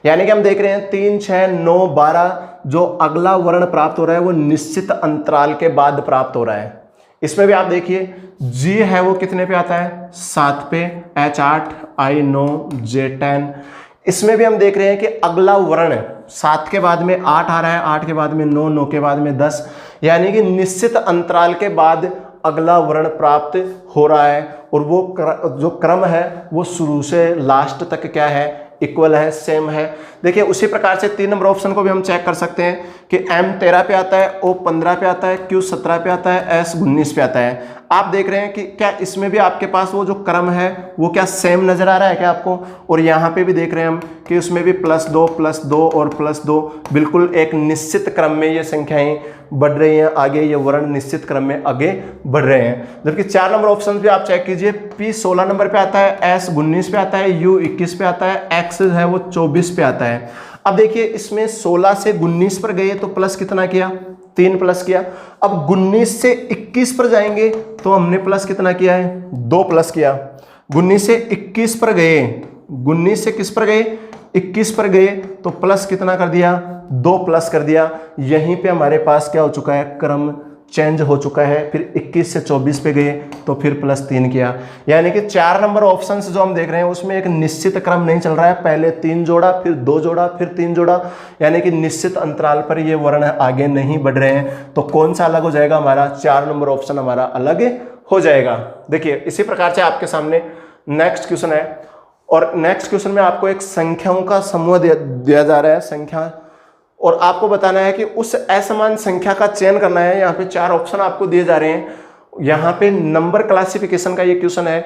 यानी कि हम देख रहे हैं 3, 6, 9, 12 जो अगला वर्ण प्राप्त हो रहा है वो निश्चित अंतराल के बाद प्राप्त हो रहा है। इसमें भी आप देखिए जी है वो कितने पे आता है, 7 पे, H 8, I 9, J 10। इसमें भी हम देख रहे हैं कि अगला वर्ण 7 के बाद में 8 आ रहा है, 8 के बाद में 9, 9 के बाद में 10, यानी कि निश्चित अंतराल के बाद अगला वर्ण प्राप्त हो रहा है। और वो जो क्रम है वो शुरू से लास्ट तक क्या है, इक्वल है, सेम है। देखिए उसी प्रकार से 3 नंबर ऑप्शन को भी हम चेक कर सकते हैं कि M 13 पे आता है, O 15 पे आता है, Q 17 पे आता है, S 19 पे आता है। आप देख रहे हैं कि क्या इसमें भी आपके पास वो जो क्रम है वो क्या सेम नजर आ रहा है क्या आपको, और यहाँ पे भी देख रहे हैं हम कि उसमें भी +2 और +2 बिल्कुल एक निश्चित क्रम में ये संख्याएं बढ़ रही हैं आगे, ये वर्ण निश्चित क्रम में आगे बढ़ रहे हैं। जबकि 4 नंबर ऑप्शन भी आप चेक कीजिए, P 16 नंबर पे आता है, S 19 पे आता है, U 21 पे आता है, X है वो 24 पे आता है। अब देखिए इसमें 16 से 19 पर गए तो प्लस कितना किया, 3 प्लस किया। अब 19 से 21 पर जाएंगे तो हमने प्लस कितना किया है, 2 प्लस किया। 19 से 21 पर गए, 19 से किस पर गए, 21 पर गए तो प्लस कितना कर दिया, 2 प्लस कर दिया। यहीं पे हमारे पास क्या हो चुका है, क्रम चेंज हो चुका है। फिर 21 से 24 पे गए तो फिर +3 किया। यानी कि 4 नंबर ऑप्शंस जो हम देख रहे हैं उसमें एक निश्चित क्रम नहीं चल रहा है, पहले 3 जोड़ा, फिर 2 जोड़ा, फिर 3 जोड़ा, यानी कि निश्चित अंतराल पर ये वर्ण आगे नहीं बढ़ रहे हैं। तो कौन सा अलग हो जाएगा, हमारा 4 नंबर ऑप्शन हमारा अलग हो जाएगा। देखिए इसी प्रकार से आपके सामने नेक्स्ट क्वेश्चन है, और नेक्स्ट क्वेश्चन में आपको एक संख्याओं का समूह दिया जा रहा है, संख्या, और आपको बताना है कि उस असमान संख्या का चयन करना है। यहाँ पे 4 ऑप्शन आपको दिए जा रहे हैं। यहाँ पे नंबर क्लासिफिकेशन का ये क्वेश्चन है,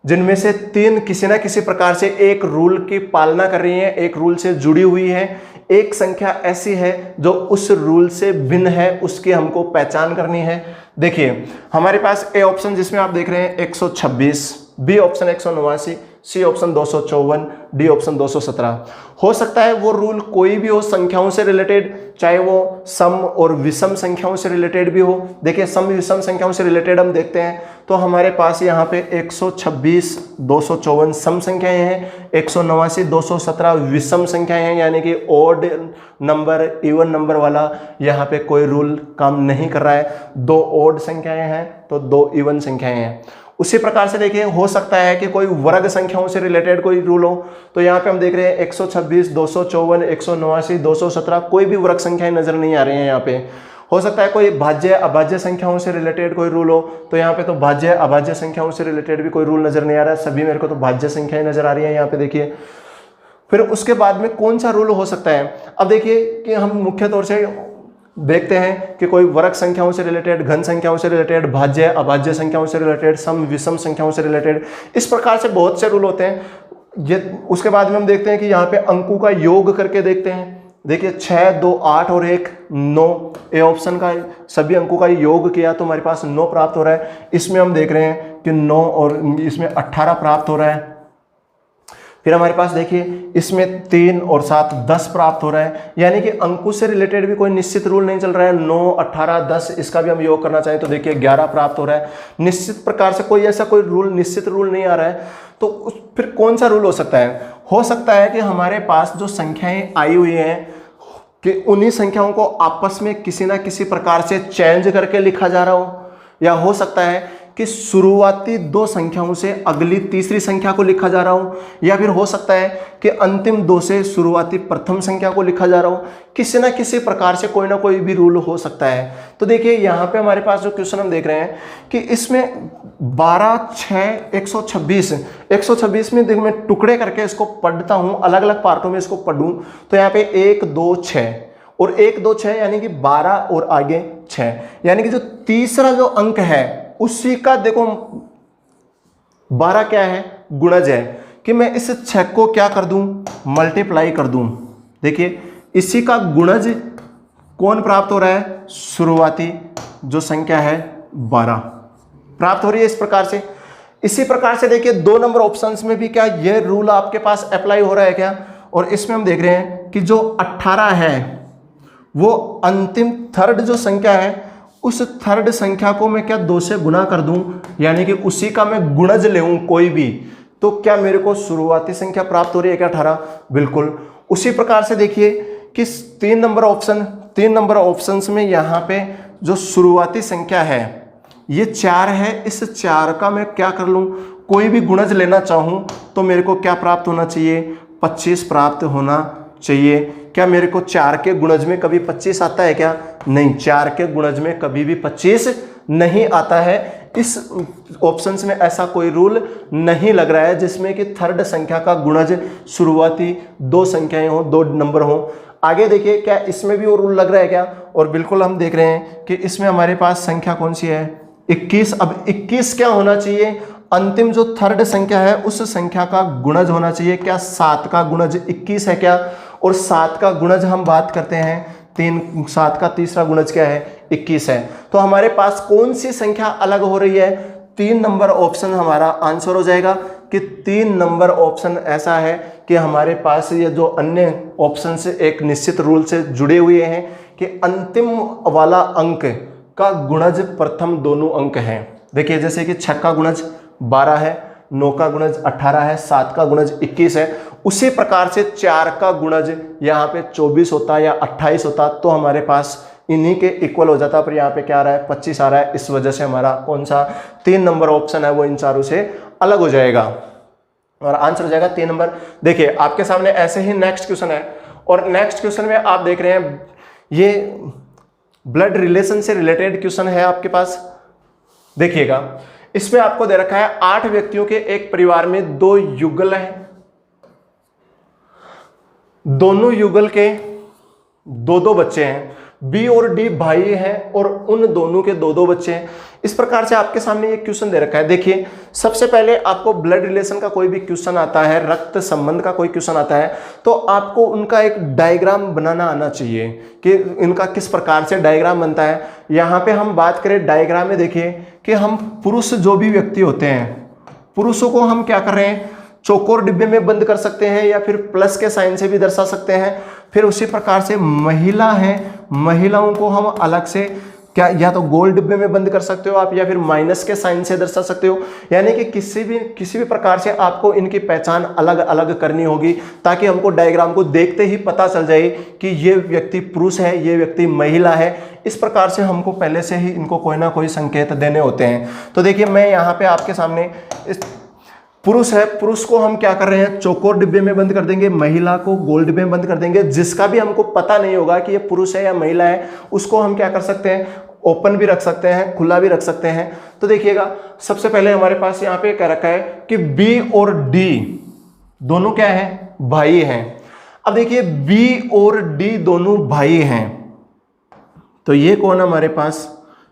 जिनमें से 3 किसी ना किसी प्रकार से एक रूल की पालना कर रही है, एक रूल से जुड़ी हुई है। एक संख्या ऐसी है जो उस रूल से भिन्न है, उसकी हमको पहचान करनी है। देखिए हमारे पास ए ऑप्शन जिसमें आप देख रहे हैं 126, B option 189, C option 254, D option 217। हो सकता है वो रूल कोई भी हो संख्याओं से रिलेटेड, चाहे वो सम और विषम संख्याओं से रिलेटेड भी हो। देखिए सम विषम संख्याओं से रिलेटेड हम देखते हैं तो हमारे पास यहाँ पे 126, 254 सम संख्याएं हैं, 189, 217 विषम संख्याएं हैं, यानी कि ओड नंबर इवन नंबर वाला यहाँ पे कोई रूल काम नहीं कर रहा है। 2 ओड संख्याएं हैं तो 2 इवन संख्याएं हैं। उसी प्रकार से देखिए हो सकता है कि कोई वर्ग संख्याओं से रिलेटेड कोई रूल हो, तो यहाँ पे हम देख रहे हैं 126, 254, 189, 217 कोई भी वर्ग संख्याएं नजर नहीं आ रही हैं यहाँ पे। हो सकता है कोई भाज्य अभाज्य संख्याओं से रिलेटेड कोई रूल हो, तो यहाँ पे तो भाज्य अभाज्य संख्याओं से रिलेटेड भी कोई रूल नजर नहीं आ रहा है, सभी मेरे को तो भाज्य संख्याएं नजर आ रही है यहाँ पे। देखिए फिर उसके बाद में कौन सा रूल हो सकता है। अब देखिए कि हम मुख्य तौर से देखते हैं कि कोई वर्ग संख्याओं से रिलेटेड, घन संख्याओं से रिलेटेड, भाज्य अभाज्य संख्याओं से रिलेटेड, सम विषम संख्याओं से रिलेटेड, इस प्रकार से बहुत से रूल होते हैं। ये उसके बाद में हम देखते हैं कि यहाँ पे अंकों का योग करके देखते हैं। देखिए 6, 2, 8 और 1, 9, ए ऑप्शन का सभी अंकों का योग किया तो हमारे पास 9 प्राप्त हो रहा है। इसमें हम देख रहे हैं कि 9 और इसमें 18 प्राप्त हो रहा है। फिर हमारे पास देखिए इसमें 3 और 7 10 प्राप्त हो रहा है, यानी कि अंकों से रिलेटेड भी कोई निश्चित रूल नहीं चल रहा है। 9, 18, 10 इसका भी हम योग करना चाहें तो देखिए 11 प्राप्त हो रहा है। निश्चित प्रकार से कोई ऐसा कोई रूल, निश्चित रूल नहीं आ रहा है। तो फिर कौन सा रूल हो सकता है? हो सकता है कि हमारे पास जो संख्याएं आई हुई हैं कि उन्हीं संख्याओं को आपस में किसी ना किसी प्रकार से चेंज करके लिखा जा रहा हो, या हो सकता है कि शुरुआती 2 संख्याओं से अगली तीसरी संख्या को लिखा जा रहा हो, या फिर हो सकता है कि अंतिम 2 से शुरुआती प्रथम संख्या को लिखा जा रहा हो। किसी ना किसी प्रकार से कोई ना कोई भी रूल हो सकता है। तो देखिए यहाँ पे हमारे पास जो क्वेश्चन हम देख रहे हैं कि इसमें 12, 6, 126 में देखो मैं टुकड़े करके इसको पढ़ता हूँ, अलग अलग पार्टों में इसको पढ़ूं तो यहाँ पे 1, 2, 6 और 1, 2, 6 यानी कि 12 और आगे 6, यानी कि जो तीसरा जो अंक है उसी का देखो 12 क्या है, गुणज है, कि मैं इस 6 को क्या कर दूं, मल्टीप्लाई कर दूं। देखिए इसी का गुणज कौन प्राप्त हो रहा है, शुरुआती जो संख्या है 12 प्राप्त हो रही है इस प्रकार से। इसी प्रकार से देखिए 2 नंबर ऑप्शंस में भी क्या ये रूल आपके पास अप्लाई हो रहा है क्या, और इसमें हम देख रहे हैं कि जो 18 है वो अंतिम थर्ड जो संख्या है उस थर्ड संख्या को मैं क्या 2 से गुना कर दूं, यानी कि उसी का मैं गुणज लेऊं कोई भी, तो क्या मेरे को शुरुआती संख्या प्राप्त हो रही है क्या 18? बिल्कुल। उसी प्रकार से देखिए कि 3 नंबर ऑप्शंस में यहाँ पे जो शुरुआती संख्या है ये 4 है, इस 4 का मैं क्या कर लूं, कोई भी गुणज लेना चाहूं तो मेरे को क्या प्राप्त होना चाहिए, 25 प्राप्त होना चाहिए। क्या मेरे को 4 के गुणज में कभी 25 आता है क्या? नहीं, 4 के गुणज में कभी भी 25 नहीं आता है। इस ऑप्शंस में ऐसा कोई रूल नहीं लग रहा है जिसमें कि थर्ड संख्या का गुणज शुरुआती 2 संख्याएं हो, 2 नंबर हो। आगे देखिए क्या इसमें भी वो रूल लग रहा है क्या, और बिल्कुल हम देख रहे हैं कि इसमें हमारे पास संख्या कौन सी है, 21। अब 21 क्या होना चाहिए, अंतिम जो थर्ड संख्या है उस संख्या का गुणज होना चाहिए। क्या 7 का गुणज 21 है क्या? और 7 का गुणज हम बात करते हैं 3, 7 का तीसरा गुणज क्या है, 21 है। तो हमारे पास कौन सी संख्या अलग हो रही है? 3 नंबर ऑप्शन हमारा आंसर हो जाएगा कि 3 नंबर ऑप्शन ऐसा है कि हमारे पास ये जो अन्य ऑप्शन से एक निश्चित रूल से जुड़े हुए हैं कि अंतिम वाला अंक का गुणज प्रथम दोनों अंक हैं। देखिए जैसे कि 6 का गुणज 12 है, 9 का गुणज 18 है, 7 का गुणज 21 है, उसी प्रकार से 4 का गुणज यहाँ पे 24 होता या 28 होता तो हमारे पास इन्हीं के इक्वल हो जाता, पर यहाँ पे क्या आ रहा है, 25 आ रहा है। इस वजह से हमारा कौन सा 3 नंबर ऑप्शन है वो इन चारों से अलग हो जाएगा और आंसर हो जाएगा 3 नंबर। देखिए आपके सामने ऐसे ही नेक्स्ट क्वेश्चन है और नेक्स्ट क्वेश्चन में आप देख रहे हैं ये ब्लड रिलेशन से रिलेटेड क्वेश्चन है आपके पास। देखिएगा इसमें आपको दे रखा है 8 व्यक्तियों के एक परिवार में 2 युगल हैं, दोनों युगल के 2-2 बच्चे हैं। बी और डी भाई हैं और उन दोनों के 2-2 बच्चे हैं। इस प्रकार से आपके सामने ये क्वेश्चन दे रखा है। देखिए सबसे पहले आपको ब्लड रिलेशन का कोई भी क्वेश्चन आता है, रक्त संबंध का कोई क्वेश्चन आता है, तो आपको उनका एक डायग्राम बनाना आना चाहिए कि इनका किस प्रकार से डायग्राम बनता है। यहाँ पे हम बात करें डायग्राम में, देखिए कि हम पुरुष जो भी व्यक्ति होते हैं, पुरुषों को हम क्या कर रहे हैं, चौकोर डिब्बे में बंद कर सकते हैं या फिर प्लस के साइन से भी दर्शा सकते हैं। फिर उसी प्रकार से महिला है, महिलाओं को हम अलग से क्या या तो गोल डिब्बे में बंद कर सकते हो आप या फिर माइनस के साइन से दर्शा सकते हो। यानी कि किसी भी प्रकार से आपको इनकी पहचान अलग अलग करनी होगी ताकि हमको डायग्राम को देखते ही पता चल जाए कि ये व्यक्ति पुरुष है, ये व्यक्ति महिला है। इस प्रकार से हमको पहले से ही इनको कोई ना कोई संकेत देने होते हैं। तो देखिए मैं यहाँ पे आपके सामने पुरुष है, पुरुष को हम क्या कर रहे हैं, चौकोर डिब्बे में बंद कर देंगे, महिला को गोल डिब्बे में बंद कर देंगे। जिसका भी हमको पता नहीं होगा कि ये पुरुष है या महिला है, उसको हम क्या कर सकते हैं, ओपन भी रख सकते हैं, खुला भी रख सकते हैं। तो देखिएगा सबसे पहले हमारे पास यहाँ पे कह रखा है कि बी और डी दोनों क्या है, भाई हैं। अब देखिए बी और डी दोनों भाई हैं, तो ये कौन है हमारे पास,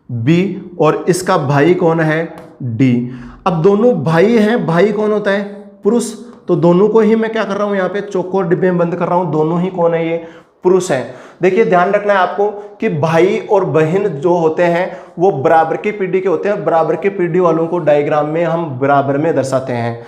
बी, और इसका भाई कौन है, डी। अब दोनों भाई हैं, भाई कौन होता है, पुरुष, तो दोनों को ही मैं क्या कर रहा हूं, यहाँ पे चौकोर डिब्बे में बंद कर रहा हूं, दोनों ही कौन है, ये पुरुष हैं। देखिए ध्यान रखना है आपको कि भाई और बहन जो होते हैं वो बराबर की पीढ़ी के होते हैं। बराबर की पीढ़ी वालों को डायग्राम में हम बराबर में दर्शाते हैं।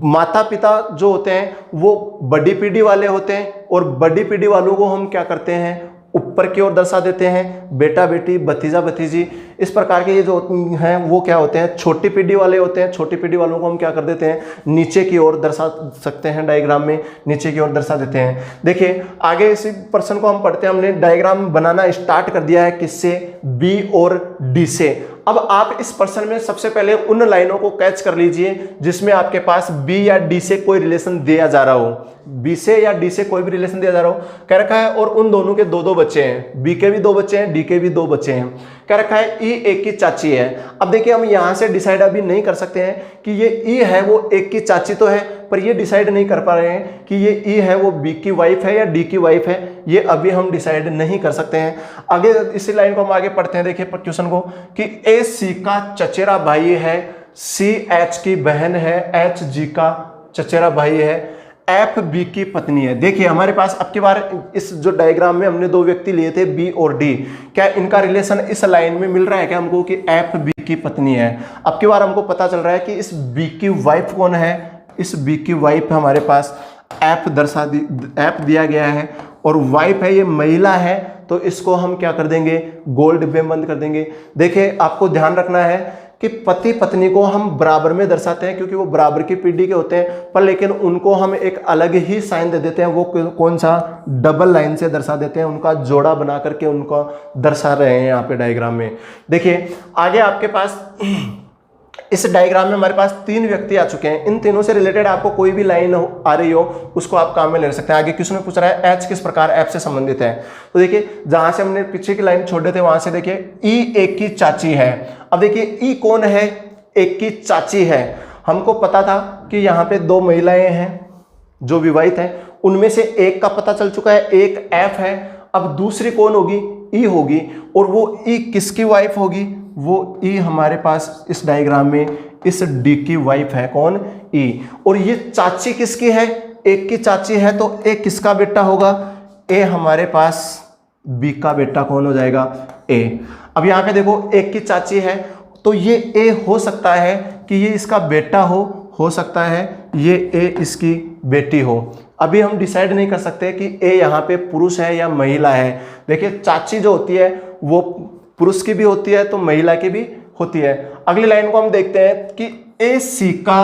माता पिता जो होते हैं वो बड़ी पीढ़ी वाले होते हैं और बड़ी पीढ़ी वालों को हम क्या करते हैं, ऊपर की ओर दर्शा देते हैं, बेटा बेटी, भतीजा भतीजी। इस प्रकार के ये जो हैं वो क्या होते हैं, छोटी पीढ़ी वाले होते हैं। छोटी पीढ़ी वालों को हम क्या कर देते हैं, नीचे की ओर दर्शा सकते हैं, डायग्राम में नीचे की ओर दर्शा देते हैं। देखिए आगे इसी पर्सन को हम पढ़ते हैं। हमने डायग्राम बनाना स्टार्ट कर दिया है किससे, बी और डी से। अब आप इस पर्सन में सबसे पहले उन लाइनों को कैच कर लीजिए जिसमें आपके पास बी या डी से कोई रिलेशन दिया जा रहा हो, बी से या डी से कोई भी रिलेशन दिया जा रहा हो, कह रखा है। और उन दोनों के 2-2 बच्चे हैं, बी के भी 2 बच्चे हैं, डी के भी 2 बच्चे हैं। कह रखा है ई एक की चाची है। अब देखिए हम यहां से डिसाइड अभी नहीं कर सकते हैं कि ये ई है वो एक की चाची तो है, पर ये डिसाइड नहीं कर पा रहे हैं कि ये ई है वो बी की वाइफ है या डी की वाइफ है। ये अभी हम डिसाइड नहीं कर सकते हैं। आगे इसी लाइन को हम आगे पढ़ते हैं। देखिए क्वेश्चन को कि ए सी का चचेरा भाई है, सी एच की बहन है, एच जी का चचेरा भाई है, एफ बी की पत्नी है। देखिए हमारे पास अब की बार इस जो डायग्राम में हमने 2 व्यक्ति लिए थे बी और डी, क्या इनका रिलेशन इस लाइन में मिल रहा है क्या हमको कि एफ बी की पत्नी है। अब की बार हमको पता चल रहा है कि इस बी की वाइफ कौन है, इस बी की वाइफ हमारे पास एफ एफ दिया गया है और वाइफ है, ये महिला है, तो इसको हम क्या कर देंगे, गोल डिब्बे में बंद कर देंगे। देखिए आपको ध्यान रखना है कि पति पत्नी को हम बराबर में दर्शाते हैं क्योंकि वो बराबर की पीढ़ी के होते हैं, पर लेकिन उनको हम एक अलग ही साइन दे देते हैं। वो कौन सा, डबल लाइन से दर्शा देते हैं, उनका जोड़ा बना करके उनको दर्शा रहे हैं यहाँ पे डायग्राम में। देखिए आगे आपके पास इस डायग्राम में हमारे पास 3 व्यक्ति आ चुके हैं। इन तीनों से रिलेटेड आपको कोई भी लाइन आ रही हो उसको आप काम में ले सकते हैं। आगे क्वेश्चन में पूछ रहा है एच किस प्रकार एफ से संबंधित है। तो देखिए जहां से हमने पीछे की लाइन छोड़े थे वहां से देखिए ई एक की चाची है। अब देखिए ई कौन है, एक की चाची है। हमको पता था कि यहाँ पे 2 महिलाएं हैं जो विवाहित हैं, उनमें से एक का पता चल चुका है, एक एफ है। अब दूसरी कौन होगी, ई होगी, और वो ई किसकी वाइफ होगी, वो ई हमारे पास इस डायग्राम में इस डी की वाइफ है, कौन, ई। और ये चाची किसकी है, एक की चाची है, तो ए किसका बेटा होगा, ए हमारे पास बी का बेटा कौन हो जाएगा, ए। अब यहाँ पे देखो एक की चाची है, तो ये ए हो सकता है कि ये इसका बेटा हो सकता है ये ए इसकी बेटी हो। अभी हम डिसाइड नहीं कर सकते कि ए यहाँ पे पुरुष है या महिला है। देखिए चाची जो होती है वो पुरुष की भी होती है तो महिला की भी होती है। अगली लाइन को हम देखते हैं कि ए सी का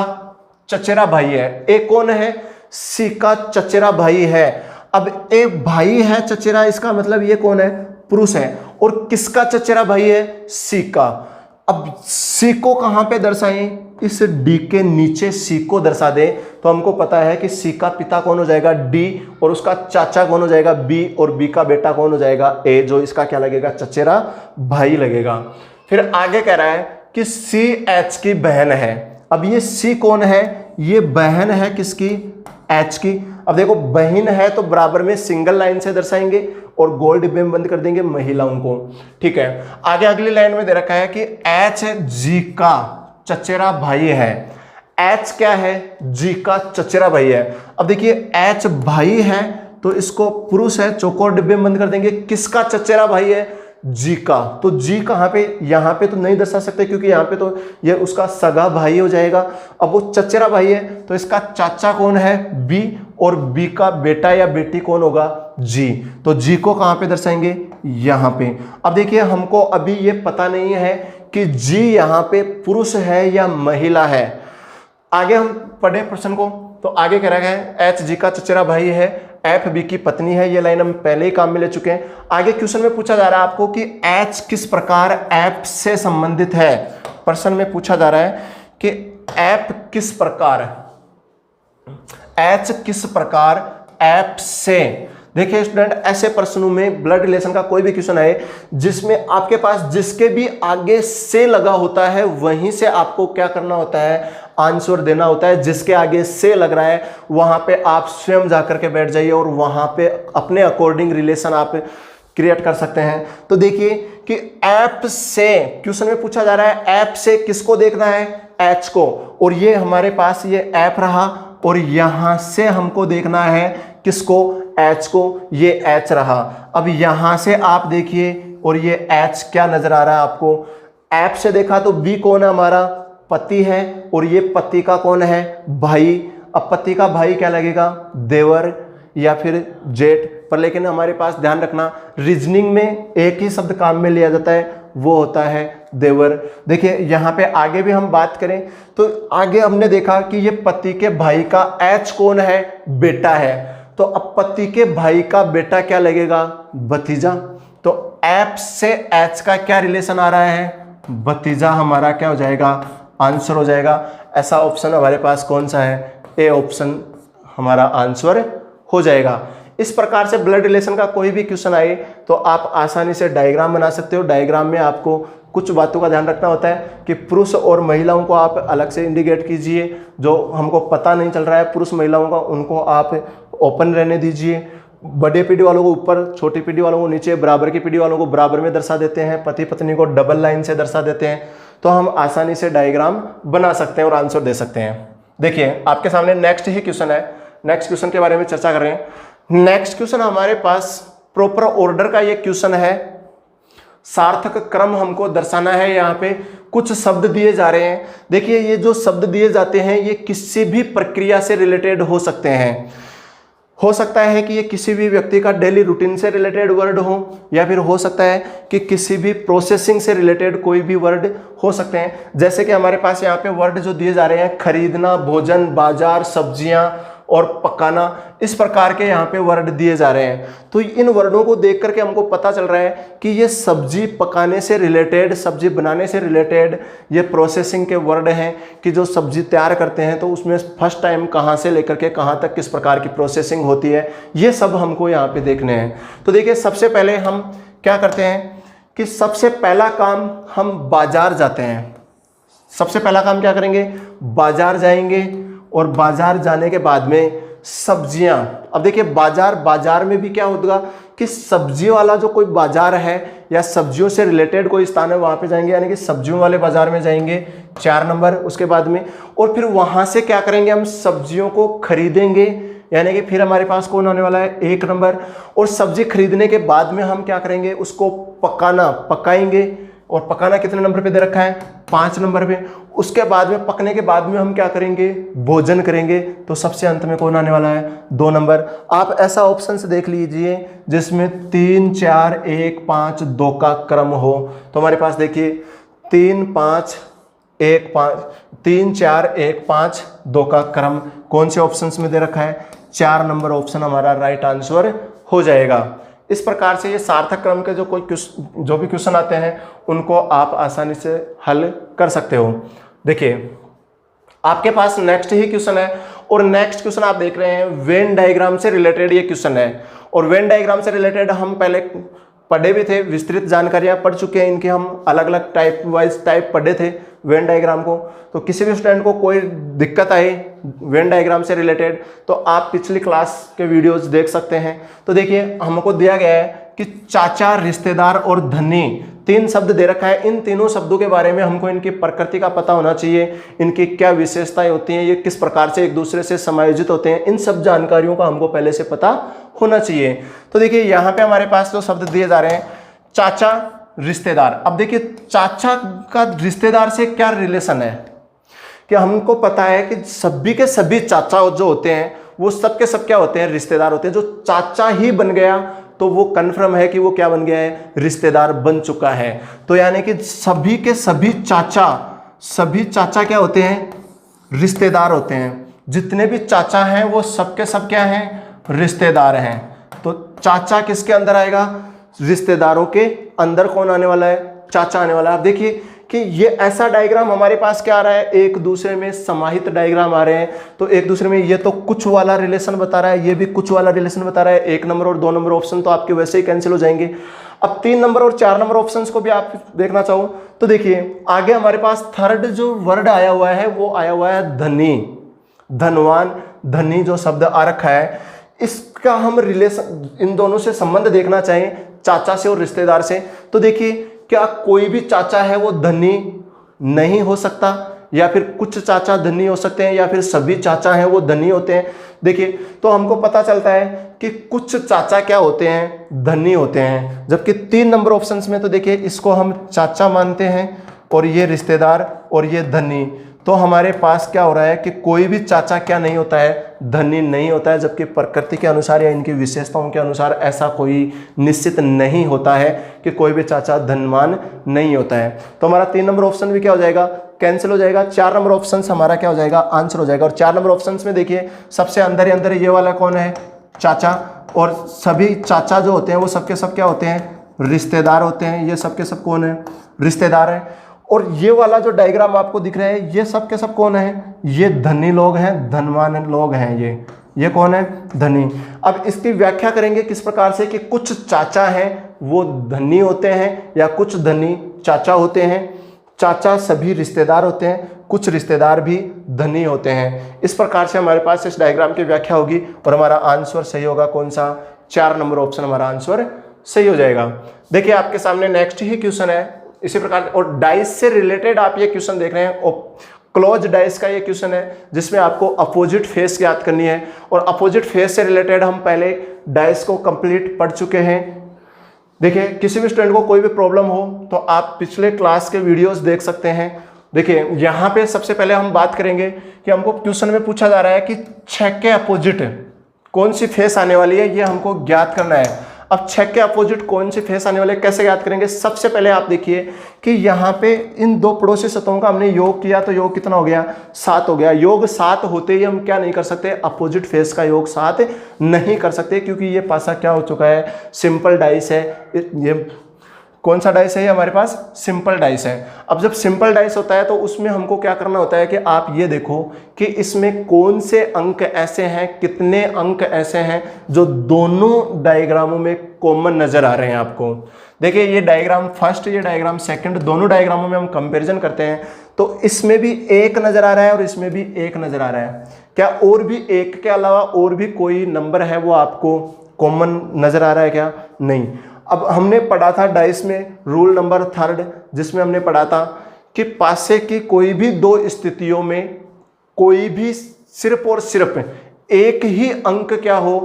चचेरा भाई है। ए कौन है, सी का चचेरा भाई है। अब ए भाई है चचेरा, इसका मतलब ये कौन है, पुरुष है। और किसका चचेरा भाई है, सी का। अब सी को कहां पे दर्शाएं, इस डी के नीचे सी को दर्शा दे तो हमको पता है कि सी का पिता कौन हो जाएगा, डी, और उसका चाचा कौन हो जाएगा, बी, और बी का बेटा कौन हो जाएगा, ए, जो इसका क्या लगेगा, चचेरा भाई लगेगा। फिर आगे कह रहा है कि सी एच की बहन है। अब ये सी कौन है, ये बहन है किसकी, एच की। अब देखो बहन है तो बराबर में सिंगल लाइन से दर्शाएंगे और गोल डिब्बे में बंद कर देंगे महिलाओं को, ठीक है। आगे अगली लाइन में दे रखा है कि एच जी का चचेरा भाई है। एच क्या है, जी का चचेरा भाई है। अब देखिए एच भाई है तो इसको पुरुष है, चौकोर डिब्बे में बंद कर देंगे। किसका चचेरा भाई है, जी का। तो जी कहाँ पे, यहाँ पे तो नहीं दर्शा सकते क्योंकि यहाँ पे तो ये उसका सगा भाई हो जाएगा। अब वो चचेरा भाई है तो इसका चाचा कौन है, बी, और बी का बेटा या बेटी कौन होगा, जी। तो जी को कहाँ पे दर्शाएंगे, यहाँ पे। अब देखिए हमको अभी ये पता नहीं है कि जी यहाँ पे पुरुष है या महिला है। आगे हम पढ़े प्रश्न को, तो आगे कह रहा है एच जी का चचेरा भाई है, एफ बी की पत्नी है। ये लाइन हम पहले ही काम में ले चुके हैं। आगे क्वेश्चन में पूछा जा रहा है आपको कि एच किस प्रकार एफ से संबंधित है। प्रश्न में पूछा जा रहा है कि एफ किस प्रकार, एच किस प्रकार एफ से। देखिए स्टूडेंट, ऐसे प्रश्नों में ब्लड रिलेशन का कोई भी क्वेश्चन आए जिसमें आपके पास जिसके भी आगे से लगा होता है वहीं से आपको क्या करना होता है, आंसर देना होता है। जिसके आगे से लग रहा है वहां पे आप स्वयं जाकर के बैठ जाइए और वहां पे अपने अकॉर्डिंग रिलेशन आप क्रिएट कर सकते हैं। तो देखिए कि एफ से क्वेश्चन में पूछा जा रहा है, एफ से किसको देखना है, एच को। और ये हमारे पास ये एफ रहा और यहां से हमको देखना है किसको, एच को। ये एच रहा। अब यहां से आप देखिए और ये एच क्या नजर आ रहा है आपको, एफ से देखा तो बी कौन है, हमारा पति है, और ये पति का कौन है, भाई। अब पति का भाई क्या लगेगा, देवर या फिर जेठ। पर लेकिन हमारे पास ध्यान रखना रीजनिंग में एक ही शब्द काम में लिया जाता है, वो होता है देवर। देखिए यहाँ पे आगे भी हम बात करें तो आगे हमने देखा कि ये पति के भाई का एच कौन है, बेटा है। तो अब पति के भाई का बेटा क्या लगेगा, भतीजा। तो एफ से एच का क्या रिलेशन आ रहा है, भतीजा हमारा क्या हो जाएगा, आंसर हो जाएगा। ऐसा ऑप्शन हमारे पास कौन सा है, ए ऑप्शन हमारा आंसर हो जाएगा। इस प्रकार से ब्लड रिलेशन का कोई भी क्वेश्चन आए तो आप आसानी से डायग्राम बना सकते हो। डायग्राम में आपको कुछ बातों का ध्यान रखना होता है कि पुरुष और महिलाओं को आप अलग से इंडिकेट कीजिए। जो हमको पता नहीं चल रहा है पुरुष महिलाओं का, उनको आप ओपन रहने दीजिए। बड़े पीढ़ी वालों को ऊपर, छोटी पीढ़ी वालों को नीचे, बराबर की पीढ़ी वालों को बराबर में दर्शा देते हैं, पति पत्नी को डबल लाइन से दर्शा देते हैं। तो हम आसानी से डायग्राम बना सकते हैं और आंसर दे सकते हैं। देखिए आपके सामने नेक्स्ट ही क्वेश्चन है। नेक्स्ट क्वेश्चन के बारे में चर्चा कर रहे हैं। नेक्स्ट क्वेश्चन हमारे पास प्रॉपर ऑर्डर का ये क्वेश्चन है। सार्थक क्रम हमको दर्शाना है। यहाँ पे कुछ शब्द दिए जा रहे हैं। देखिए ये जो शब्द दिए जाते हैं ये किसी भी प्रक्रिया से रिलेटेड हो सकते हैं। हो सकता है कि ये किसी भी व्यक्ति का डेली रूटीन से रिलेटेड वर्ड हो, या फिर हो सकता है कि किसी भी प्रोसेसिंग से रिलेटेड कोई भी वर्ड हो सकते हैं। जैसे कि हमारे पास यहाँ पे वर्ड जो दिए जा रहे हैं, खरीदना, भोजन, बाजार, सब्जियां और पकाना, इस प्रकार के यहाँ पे वर्ड दिए जा रहे हैं। तो इन वर्डों को देख करके हमको पता चल रहा है कि ये सब्जी पकाने से रिलेटेड, सब्जी बनाने से रिलेटेड ये प्रोसेसिंग के वर्ड हैं कि जो सब्जी तैयार करते हैं तो उसमें फर्स्ट टाइम कहाँ से लेकर के कहाँ तक किस प्रकार की प्रोसेसिंग होती है, ये सब हमको यहाँ पे देखने हैं। तो देखिए सबसे पहले हम क्या करते हैं कि सबसे पहला काम हम बाजार जाते हैं। सबसे पहला काम क्या करेंगे, बाजार जाएंगे और बाजार जाने के बाद में सब्जियां। अब देखिए बाजार में भी क्या होगा कि सब्जी वाला जो कोई बाजार है या सब्जियों से रिलेटेड कोई स्थान है वहां पे जाएंगे, यानी कि सब्जियों वाले बाजार में जाएंगे 4 नंबर। उसके बाद में और फिर वहां से क्या करेंगे, हम सब्जियों को खरीदेंगे, यानी कि फिर हमारे पास कौन होने वाला है 1 नंबर। और सब्जी खरीदने के बाद में हम क्या करेंगे, उसको पकाएंगे। और पकाना कितने नंबर पे दे रखा है, 5 नंबर पे। उसके बाद में पकने के बाद में हम क्या करेंगे, भोजन करेंगे। तो सबसे अंत में कौन आने वाला है, 2 नंबर। आप ऐसा ऑप्शन से देख लीजिए जिसमें 3 4 1 5 2 का क्रम हो। तो हमारे पास देखिए 3 5 1 5 3 4 1 5 2 का क्रम कौन से ऑप्शन में दे रखा है, 4 नंबर ऑप्शन हमारा राइट आंसर हो जाएगा। इस प्रकार से ये सार्थक क्रम के जो भी क्वेश्चन आते हैं उनको आप आसानी से हल कर सकते हो। देखिए आपके पास नेक्स्ट ही क्वेश्चन है और नेक्स्ट क्वेश्चन आप देख रहे हैं वेन डायग्राम से रिलेटेड ये क्वेश्चन है। और वेन डायग्राम से रिलेटेड हम पहले पढ़े भी थे, विस्तृत जानकारियां पढ़ चुके हैं इनकी, हम अलग अलग टाइप वाइज टाइप पढ़े थे वेन डायग्राम को। तो किसी भी स्टूडेंट को कोई दिक्कत आए वेन डायग्राम से रिलेटेड तो आप पिछली क्लास के वीडियोस देख सकते हैं। तो देखिए हमको दिया गया है कि चाचा, रिश्तेदार और धनी 3 शब्द दे रखा है। इन तीनों शब्दों के बारे में हमको इनकी प्रकृति का पता होना चाहिए, इनकी क्या विशेषताएं होती हैं, ये किस प्रकार से एक दूसरे से समायोजित होते हैं, इन सब जानकारियों का हमको पहले से पता होना चाहिए। तो देखिए यहाँ पे हमारे पास जो शब्द दिए जा रहे हैं, चाचा, रिश्तेदार। अब देखिए चाचा का रिश्तेदार से क्या रिलेशन है, कि हमको पता है कि सभी के सभी चाचा जो होते हैं वो सब के सब क्या होते हैं, रिश्तेदार होते हैं। जो चाचा ही बन गया तो वो कन्फर्म है कि वो क्या बन गया है, रिश्तेदार बन चुका है। तो यानी कि सभी के सभी चाचा क्या होते हैं, रिश्तेदार होते हैं। जितने भी चाचा हैं वो सब के सब क्या हैं, रिश्तेदार हैं। तो चाचा किसके अंदर आएगा, रिश्तेदारों के अंदर कौन आने वाला है, चाचा आने वाला है। आप देखिए कि ये ऐसा डायग्राम हमारे पास क्या आ रहा है, एक दूसरे में समाहित डायग्राम आ रहे हैं। तो एक दूसरे में ये तो कुछ वाला रिलेशन बता रहा है, ये भी कुछ वाला रिलेशन बता रहा है। 1 नंबर और 2 नंबर ऑप्शन तो आपके वैसे ही कैंसिल हो जाएंगे। अब 3 नंबर और 4 नंबर ऑप्शंस को भी आप देखना चाहो तो देखिए आगे हमारे पास थर्ड जो वर्ड आया हुआ है वो आया हुआ है धनी, धनवान, धनी जो शब्द आ रखा है, इसका हम रिलेशन इन दोनों से संबंध देखना चाहें, चाचा से और रिश्तेदार से। तो देखिए क्या कोई भी चाचा है वो धनी नहीं हो सकता, या फिर कुछ चाचा धनी हो सकते हैं, या फिर सभी चाचा हैं वो धनी होते हैं। देखिए तो हमको पता चलता है कि कुछ चाचा क्या होते हैं, धनी होते हैं। जबकि 3 नंबर ऑप्शंस में तो देखिए इसको हम चाचा मानते हैं और ये रिश्तेदार और ये धनी। तो हमारे पास क्या हो रहा है कि कोई भी चाचा क्या नहीं होता है, धनी नहीं होता है। जबकि प्रकृति के अनुसार या इनकी विशेषताओं के अनुसार ऐसा कोई निश्चित नहीं होता है कि कोई भी चाचा धनवान नहीं होता है। तो हमारा 3 नंबर ऑप्शन भी क्या हो जाएगा, कैंसिल हो जाएगा। 4 नंबर ऑप्शन हमारा क्या हो जाएगा, आंसर हो जाएगा। और 4 नंबर ऑप्शन में देखिए सबसे अंदर ही अंदर ये वाला कौन है, चाचा। और सभी चाचा जो होते हैं वो सबके सब क्या होते हैं, रिश्तेदार होते हैं। ये सबके सब कौन है, रिश्तेदार है। और ये वाला जो डायग्राम आपको दिख रहा है ये सब के सब कौन है, ये धनी लोग हैं, धनवान लोग हैं। ये कौन है, धनी। अब इसकी व्याख्या करेंगे किस प्रकार से कि कुछ चाचा हैं वो धनी होते हैं या कुछ धनी चाचा होते हैं। चाचा सभी रिश्तेदार होते हैं, कुछ रिश्तेदार भी धनी होते हैं। इस प्रकार से हमारे पास इस डायग्राम की व्याख्या होगी और हमारा आंसर सही होगा कौन सा, 4 नंबर ऑप्शन हमारा आंसर सही हो जाएगा। देखिए आपके सामने नेक्स्ट ही क्वेश्चन है इसी प्रकार। और डाइस से रिलेटेड आप ये क्वेश्चन देख रहे हैं, और क्लोज डाइस का ये क्वेश्चन है जिसमें आपको अपोजिट फेस याद करनी है। और अपोजिट फेस से रिलेटेड हम पहले डाइस को कंप्लीट पढ़ चुके हैं। देखिए किसी भी स्टूडेंट को कोई भी प्रॉब्लम हो तो आप पिछले क्लास के वीडियोस देख सकते हैं। देखिए यहाँ पे सबसे पहले हम बात करेंगे कि हमको क्वेश्चन में पूछा जा रहा है कि 6 के अपोजिट कौन सी फेस आने वाली है, ये हमको ज्ञात करना है। अब 6 के अपोजिट कौन सी फेस आने वाले, कैसे याद करेंगे। सबसे पहले आप देखिए कि यहाँ पे इन 2 पड़ोसी सतहों का हमने योग किया तो योग कितना हो गया, 7 हो गया। योग 7 होते ही हम क्या नहीं कर सकते, अपोजिट फेस का योग 7 नहीं कर सकते, क्योंकि ये पासा क्या हो चुका है, सिंपल डाइस है। ये कौन सा डाइस है, ये हमारे पास सिंपल डाइस है। अब जब सिंपल डाइस होता है तो उसमें हमको क्या करना होता है कि आप ये देखो कि इसमें कौन से अंक ऐसे हैं, कितने अंक ऐसे हैं जो दोनों डायग्रामों में कॉमन नजर आ रहे हैं आपको। देखिए ये डायग्राम फर्स्ट, ये डायग्राम सेकंड, दोनों डायग्रामों में हम कंपैरिजन करते हैं तो इसमें भी 1 नजर आ रहा है और इसमें भी 1 नजर आ रहा है। क्या और भी एक के अलावा और भी कोई नंबर है वो आपको कॉमन नजर आ रहा है क्या? नहीं। अब हमने पढ़ा था डाइस में रूल नंबर 3 जिसमें हमने पढ़ा था कि पासे की कोई भी दो स्थितियों में कोई भी सिर्फ और सिर्फ एक ही अंक क्या हो,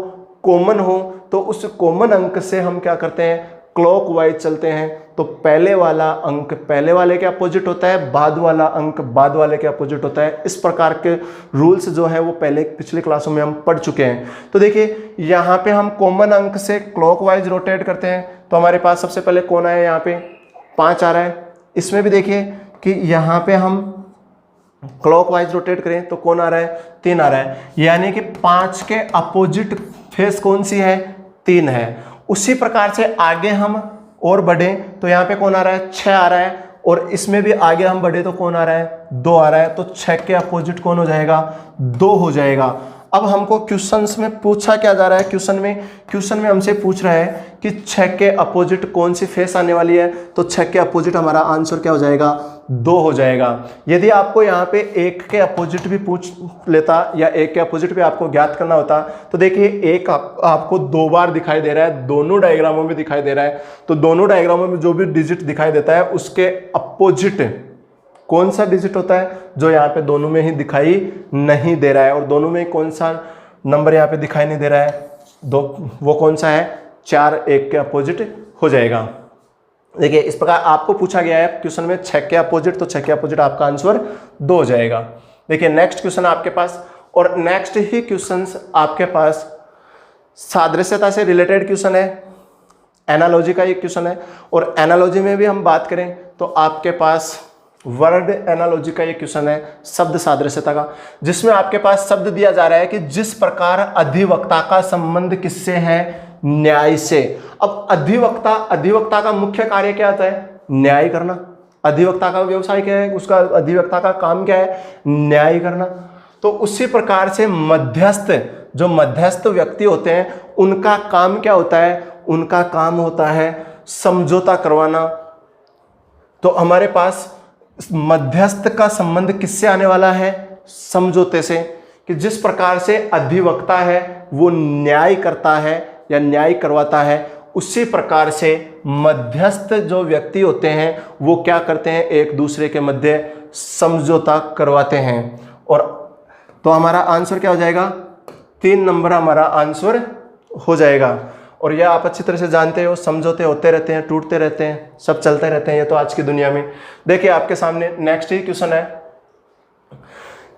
कॉमन हो, तो उस कॉमन अंक से हम क्या करते हैं, क्लॉकवाइज चलते हैं। तो पहले वाला अंक पहले वाले के अपोजिट होता है, बाद वाला अंक बाद वाले के अपोजिट होता है। इस प्रकार के रूल्स जो है वो पहले पिछली क्लासों में हम पढ़ चुके हैं। तो देखिए यहाँ पे हम कॉमन अंक से क्लॉकवाइज रोटेट करते हैं, तो हमारे पास सबसे पहले कौन आया, यहाँ पे 5 आ रहा है। इसमें भी देखिए कि यहाँ पे हम क्लॉकवाइज रोटेट करें तो कौन आ रहा है, 3 आ रहा है, यानी कि 5 के अपोजिट फेस कौन सी है, 3 है। उसी प्रकार से आगे हम और बढ़े तो यहाँ पे कौन आ रहा है, 6 आ रहा है, और इसमें भी आगे हम बढ़े तो कौन आ रहा है, 2 आ रहा है। तो 6 के अपोजिट कौन हो जाएगा, 2 हो जाएगा। अब हमको क्वेश्चंस में पूछा क्या जा रहा है, क्वेश्चन में हमसे पूछ रहा है कि 6 के अपोजिट कौन सी फेस आने वाली है, तो 6 के अपोजिट हमारा आंसर क्या हो जाएगा, 2 हो जाएगा। यदि आपको यहाँ पे 1 के अपोजिट भी पूछ लेता या 1 के अपोजिट भी आपको ज्ञात करना होता, तो देखिए 1 आपको 2 बार दिखाई दे रहा है, दोनों डायग्रामों में दिखाई दे रहा है। तो दोनों डायग्रामों में जो भी डिजिट दिखाई देता है उसके अपोजिट कौन सा डिजिट होता है, जो यहाँ पे दोनों में ही दिखाई नहीं दे रहा है। और दोनों में कौन सा नंबर यहाँ पे दिखाई नहीं दे रहा है, वो कौन सा है, 4 1 के अपोजिट हो जाएगा। देखिए इस प्रकार आपको पूछा गया है क्वेश्चन में 6 के अपोजिट, तो 6 के अपोजिट आपका आंसर 2 हो जाएगा। देखिए नेक्स्ट क्वेश्चन आपके पास, और नेक्स्ट ही क्वेश्चन आपके पास सादृश्यता से रिलेटेड क्वेश्चन है, एनालॉजी का एक क्वेश्चन है। और एनालॉजी में भी हम बात करें तो आपके पास वर्ड एनालॉजी का ये क्वेश्चन है, शब्द सादृश्यता का, जिसमें आपके पास शब्द दिया जा रहा है कि जिस प्रकार अधिवक्ता का संबंध किससे है, न्याय से। अब अधिवक्ता का मुख्य कार्य क्या होता है, न्याय करना। अधिवक्ता का व्यवसाय क्या है, उसका अधिवक्ता का काम क्या है, न्याय करना। तो उसी प्रकार से जो मध्यस्थ व्यक्ति होते हैं उनका काम क्या होता है, उनका काम होता है समझौता करवाना। तो हमारे पास मध्यस्थ का संबंध किससे आने वाला है, समझौते से, कि जिस प्रकार से अधिवक्ता है वो न्याय करता है या न्याय करवाता है, उसी प्रकार से मध्यस्थ जो व्यक्ति होते हैं वो क्या करते हैं, एक दूसरे के मध्य समझौता करवाते हैं। और तो हमारा आंसर क्या हो जाएगा, 3 नंबर हमारा आंसर हो जाएगा। और यह आप अच्छी तरह से जानते हो, समझौते होते रहते हैं, टूटते रहते हैं, सब चलते रहते हैं, ये तो आज की दुनिया में। देखिए आपके सामने नेक्स्ट ही क्वेश्चन है,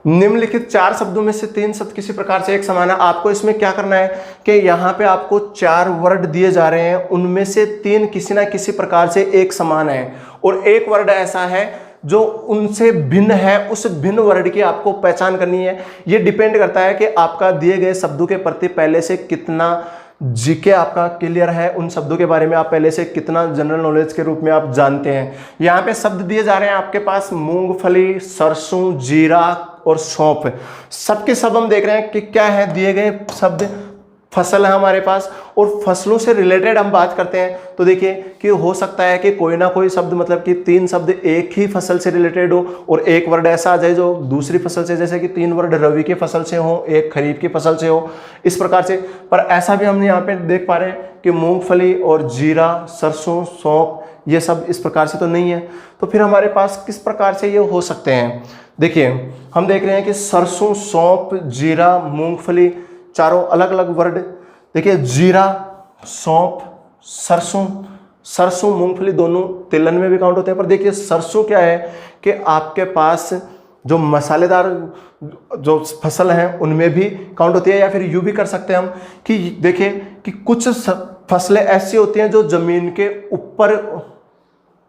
निम्नलिखित 4 शब्दों में से 3 शब्द किसी प्रकार से एक समान है। आपको इसमें क्या करना है कि यहाँ पे आपको 4 वर्ड दिए जा रहे हैं, उनमें से 3 किसी ना किसी प्रकार से एक समान है, और एक वर्ड ऐसा है जो उनसे भिन्न है। उस भिन्न वर्ड की आपको पहचान करनी है। ये डिपेंड करता है कि आपका दिए गए शब्दों के प्रति पहले से कितना जीके आपका क्लियर है, उन शब्दों के बारे में आप पहले से कितना जनरल नॉलेज के रूप में आप जानते हैं। यहाँ पे शब्द दिए जा रहे हैं आपके पास, मूंगफली, सरसों, जीरा और सौंफ। सबके सब हम देख रहे हैं कि क्या है, दिए गए शब्द फसल है हमारे पास, और फसलों से रिलेटेड हम बात करते हैं तो देखिए कि हो सकता है कि कोई ना कोई शब्द, मतलब कि 3 शब्द एक ही फसल से रिलेटेड हो, और एक वर्ड ऐसा आ जाए जो दूसरी फसल से, जैसे कि 3 वर्ड रबी की फसल से हो, एक खरीफ की फसल से हो, इस प्रकार से। पर ऐसा भी हम यहाँ पे देख पा रहे हैं कि मूंगफली और जीरा, सरसों, सौंफ, ये सब इस प्रकार से तो नहीं है। तो फिर हमारे पास किस प्रकार से ये हो सकते हैं, देखिए हम देख रहे हैं कि सरसों, सौंफ, जीरा, मूंगफली, चारों अलग अलग वर्ड। देखिए जीरा, सौंफ, सरसों, मूंगफली दोनों तिलहन में भी काउंट होते हैं। पर देखिए सरसों क्या है कि आपके पास जो मसालेदार जो फसल है उनमें भी काउंट होती है, या फिर यूं भी कर सकते हैं हम कि देखिए कि कुछ फसलें ऐसी होती हैं जो जमीन के ऊपर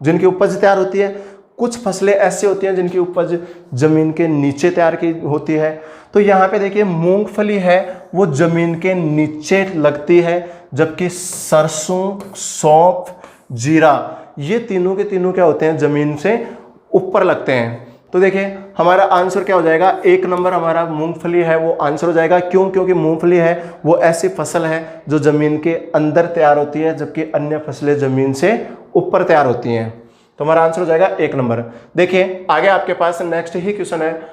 जिनकी उपज तैयार होती है, कुछ फसलें ऐसी होती हैं जिनकी उपज जमीन के नीचे तैयार की होती है। तो यहाँ पे देखिए मूंगफली है वो जमीन के नीचे लगती है, जबकि सरसों, सौंफ, जीरा ये तीनों के तीनों क्या होते हैं, जमीन से ऊपर लगते हैं। तो देखिए हमारा आंसर क्या हो जाएगा, 1 नंबर हमारा मूंगफली है वो आंसर हो जाएगा। क्यों? क्योंकि मूंगफली है वो ऐसी फसल है जो जमीन के अंदर तैयार होती है, जबकि अन्य फसलें जमीन से ऊपर तैयार होती हैं। तो हमारा आंसर हो जाएगा 1 नंबर। देखिए आगे आपके पास नेक्स्ट ही क्वेश्चन है,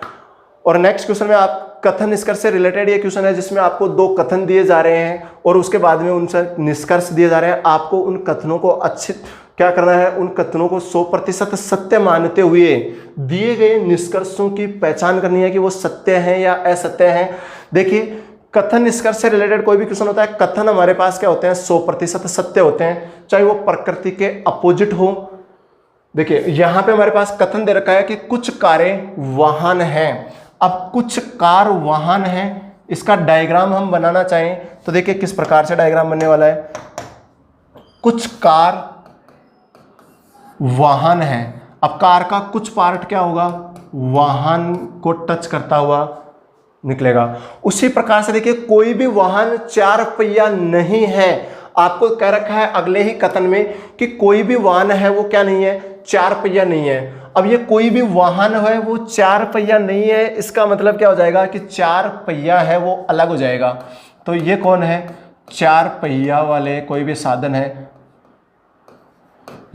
और नेक्स्ट क्वेश्चन में आप कथन निष्कर्ष से रिलेटेड ये क्वेश्चन है जिसमें आपको दो कथन दिए जा रहे हैं और उसके बाद में उनसे निष्कर्ष दिए जा रहे हैं। आपको उन कथनों को अच्छे क्या करना है, उन कथनों को 100% सत्य मानते हुए दिए गए निष्कर्षों की पहचान करनी है कि वो सत्य हैं या असत्य हैं। देखिए कथन निष्कर्ष से रिलेटेड कोई भी क्वेश्चन होता है, कथन हमारे पास क्या होते हैं, 100% सत्य होते हैं, चाहे वो प्रकृति के अपोजिट हो। देखिए यहां पे हमारे पास कथन दे रखा है कि कुछ कारें वाहन हैं। अब कुछ कार वाहन हैं, इसका डायग्राम हम बनाना चाहें तो देखिए किस प्रकार से डायग्राम बनने वाला है। कुछ कार वाहन है, अब कार का कुछ पार्ट क्या होगा, वाहन को टच करता हुआ निकलेगा। उसी प्रकार से देखिए कोई भी वाहन चार पहिया नहीं है। आपको कह रखा है अगले ही कथन में कि कोई भी वाहन है वो क्या नहीं है, चार पहिया नहीं है। अब ये कोई भी वाहन है वो चार पहिया नहीं है, इसका मतलब क्या हो जाएगा कि चार पहिया है वो अलग हो जाएगा। तो ये कौन है, चार पहिया वाले कोई भी साधन है,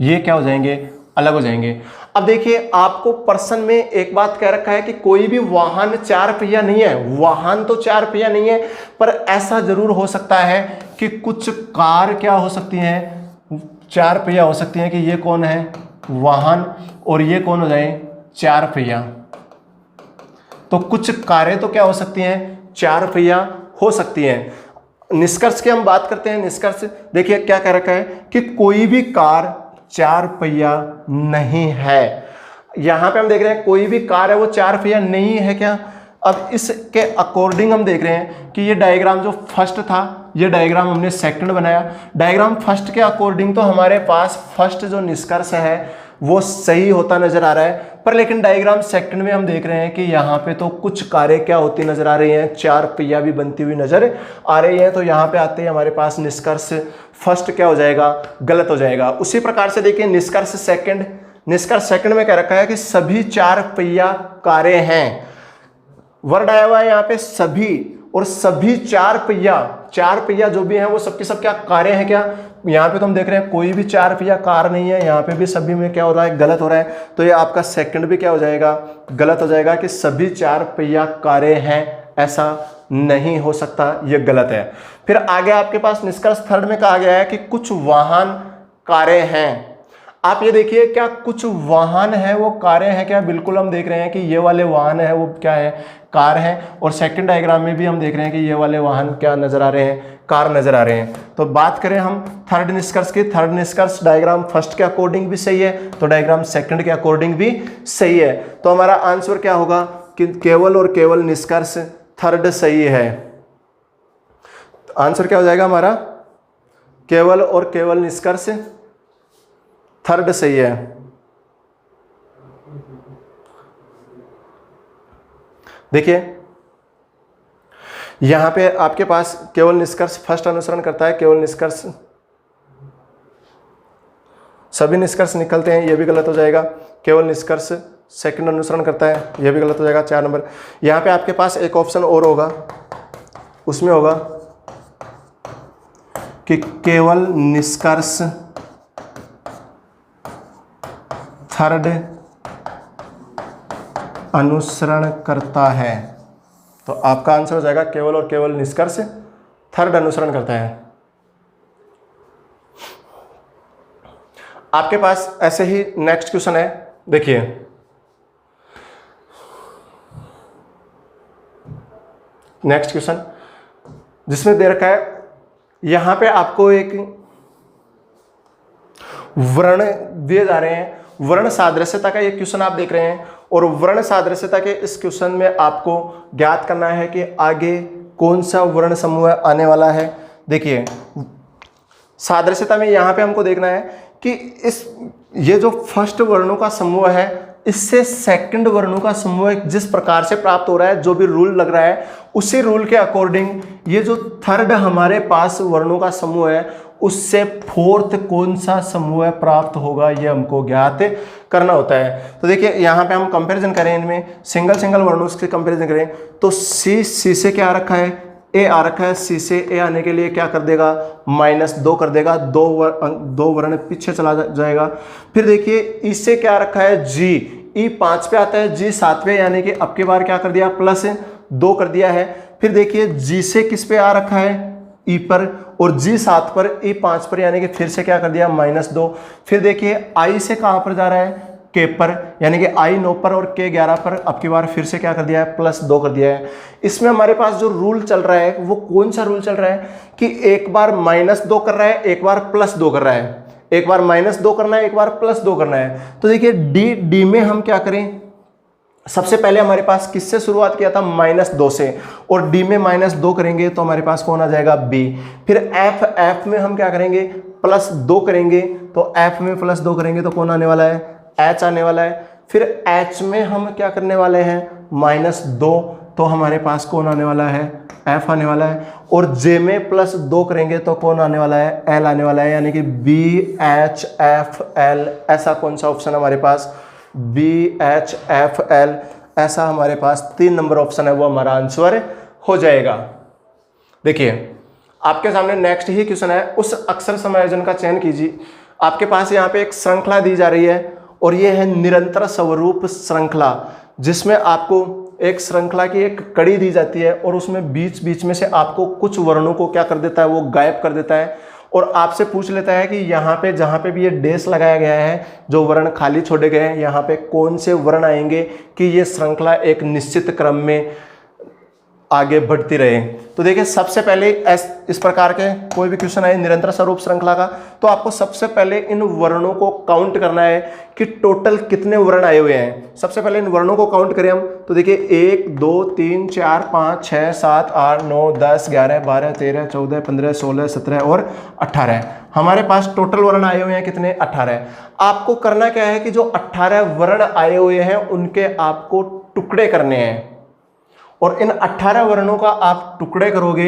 ये क्या हो जाएंगे, अलग हो जाएंगे। अब देखिए आपको प्रश्न में एक बात कह रखा है कि कोई भी वाहन चार पहिया नहीं है, वाहन तो चार पहिया नहीं है, पर ऐसा जरूर हो सकता है कि कुछ कार क्या हो सकती हैं, चार पहिया हो सकती हैं कि ये कौन है, वाहन, और ये कौन हो जाए, चार पहिया। तो कुछ कारें तो क्या हो सकती हैं, चार पहिया हो सकती हैं। निष्कर्ष की हम बात करते हैं। निष्कर्ष देखिए क्या कह रखा है कि कोई भी कार चार पहिया नहीं है। यहां पे हम देख रहे हैं कोई भी कार है वो चार पहिया नहीं है क्या। अब इसके अकॉर्डिंग हम देख रहे हैं कि ये डायग्राम जो फर्स्ट था, ये डायग्राम हमने सेकंड बनाया। डायग्राम फर्स्ट के अकॉर्डिंग तो हमारे पास फर्स्ट जो निष्कर्ष है वो सही होता नजर आ रहा है, पर लेकिन डायग्राम सेकंड में हम देख रहे हैं कि यहाँ पे तो कुछ कारें क्या होती नजर आ रही हैं, चार पहिया भी बनती हुई नजर आ रही है। तो यहाँ पे आते ही हमारे पास निष्कर्ष फर्स्ट क्या हो जाएगा, गलत हो जाएगा। उसी प्रकार से देखिए निष्कर्ष सेकंड, निष्कर्ष सेकंड में कह रखा है कि सभी चार पहिया कारें हैं। वर्ड आया हुआ है यहाँ पे सभी, और सभी चार पहिया जो भी हैं वो सबके सब क्या कारें हैं क्या। यहाँ पे तो हम देख रहे हैं कोई भी चार पहिया कार नहीं है, यहाँ पे भी सभी में क्या हो रहा है, गलत हो रहा है। तो ये आपका सेकंड भी क्या हो जाएगा, गलत हो जाएगा कि सभी चार पहिया कारें हैं, ऐसा नहीं हो सकता, ये गलत है। फिर आगे आपके पास निष्कर्ष थर्ड में कहा गया है कि कुछ वाहन कारें हैं। आप ये देखिए क्या कुछ वाहन है वो कारें हैं क्या, बिल्कुल हम देख रहे हैं कि ये वाले वाहन है वो क्या है, कार है। और सेकंड डायग्राम में भी हम देख रहे हैं कि ये वाले वाहन क्या नजर आ रहे हैं, कार नजर आ रहे हैं। तो बात करें हम थर्ड निष्कर्ष की, थर्ड निष्कर्ष डायग्राम फर्स्ट के अकॉर्डिंग भी सही है, तो डायग्राम सेकंड के अकॉर्डिंग भी सही है। तो हमारा आंसर क्या होगा कि केवल और केवल निष्कर्ष थर्ड सही है। आंसर क्या हो जाएगा हमारा, केवल और केवल निष्कर्ष थर्ड सही है। देखिए यहां पे आपके पास केवल निष्कर्ष फर्स्ट अनुसरण करता है, केवल निष्कर्ष सभी निष्कर्ष निकलते हैं, यह भी गलत हो जाएगा। केवल निष्कर्ष सेकंड अनुसरण करता है, यह भी गलत हो जाएगा, 4 नंबर। यहां पे आपके पास एक ऑप्शन और होगा, उसमें होगा कि केवल निष्कर्ष थर्ड अनुसरण करता है। तो आपका आंसर हो जाएगा केवल और केवल निष्कर्ष थर्ड अनुसरण करता है। आपके पास ऐसे ही नेक्स्ट क्वेश्चन है, देखिए नेक्स्ट क्वेश्चन जिसमें दे रखा है, यहां पे आपको एक वर्ण दिए जा रहे हैं, वर्ण सादृश्यता का ये क्वेश्चन आप देख रहे हैं। और वर्ण सादृश्यता के इस क्वेश्चन में आपको ज्ञात करना है कि आगे कौन सा वर्ण समूह आने वाला है। देखिए सादृश्यता में यहाँ पे हमको देखना है कि ये जो फर्स्ट वर्णों का समूह है इससे सेकंड वर्णों का समूह जिस प्रकार से प्राप्त हो रहा है, जो भी रूल लग रहा है उसी रूल के अकॉर्डिंग ये जो थर्ड हमारे पास वर्णों का समूह है उससे फोर्थ कौन सा समूह प्राप्त होगा, ये हमको ज्ञात करना होता है। तो देखिए यहाँ पे हम कंपैरिजन करें, इनमें सिंगल वर्णों से कंपैरिजन करें तो सी से क्या आ रखा है, ए आ रखा है। सी से ए आने के लिए क्या कर देगा, -2 कर देगा, दो वर्ण पीछे चला जाएगा। फिर देखिए ई से क्या रखा है, जी, ई 5 पे आता है, जी 7 पे, यानी कि अब की बार क्या कर दिया 2 कर दिया है। फिर देखिए जी से किस पे आ रखा है, ई पर, और जी 7 पर, ई 5 पर, यानी कि फिर से क्या कर दिया -2। फिर देखिए आई से कहाँ पर जा रहा है, के पर, यानी कि आई 9 पर और के 11 पर, अब की बार फिर से क्या कर दिया है, +2 कर दिया है। इसमें हमारे पास जो रूल चल रहा है वो कौन सा रूल चल रहा है कि एक बार -2 कर रहा है, एक बार +2 कर रहा है, एक बार -2 करना है, एक बार +2 करना है। तो देखिए डी में हम क्या करें, सबसे पहले हमारे पास किससे शुरुआत किया था, -2 से, और डी में -2 करेंगे तो हमारे पास कौन आ जाएगा, बी। फिर एफ में हम क्या करेंगे, +2 करेंगे, तो एफ में +2 करेंगे तो कौन आने वाला है, एच आने वाला है। फिर एच में हम क्या करने वाले हैं, -2, तो हमारे पास कौन आने वाला है, एफ आने वाला है। और जे में +2 करेंगे तो कौन आने वाला है, एल आने वाला है, यानी कि बी एच एफ एल। ऐसा कौन सा ऑप्शन हमारे पास, बी एच एफ एल, ऐसा हमारे पास 3 नंबर ऑप्शन है, वो हमारा आंसर हो जाएगा। देखिए आपके सामने नेक्स्ट ही क्वेश्चन है, उस अक्षर समायोजन का चयन कीजिए। आपके पास यहाँ पे एक श्रृंखला दी जा रही है और ये है निरंतर स्वरूप श्रृंखला, जिसमें आपको एक श्रृंखला की एक कड़ी दी जाती है और उसमें बीच बीच में से आपको कुछ वर्णों को क्या कर देता है, वो गायब कर देता है और आपसे पूछ लेता है कि यहाँ पे जहाँ पे भी ये डैश लगाया गया है, जो वर्ण खाली छोड़े गए हैं, यहाँ पे कौन से वर्ण आएंगे कि ये श्रृंखला एक निश्चित क्रम में आगे बढ़ती रहे। तो देखिए सबसे पहले इस प्रकार के कोई भी क्वेश्चन आए निरंतर स्वरूप श्रृंखला का, तो आपको सबसे पहले इन वर्णों को काउंट करना है कि टोटल कितने वर्ण आए हुए हैं। सबसे पहले इन वर्णों को काउंट करें हम, तो देखिए 1 2 3 4 5 6 7 8 9 10 11 12 13 14 15 16 17 और 18 हमारे पास टोटल वर्ण आए हुए हैं कितने, 18। आपको करना क्या है कि जो 18 वर्ण आए हुए हैं उनके आपको टुकड़े करने हैं और इन 18 वर्णों का आप टुकड़े करोगे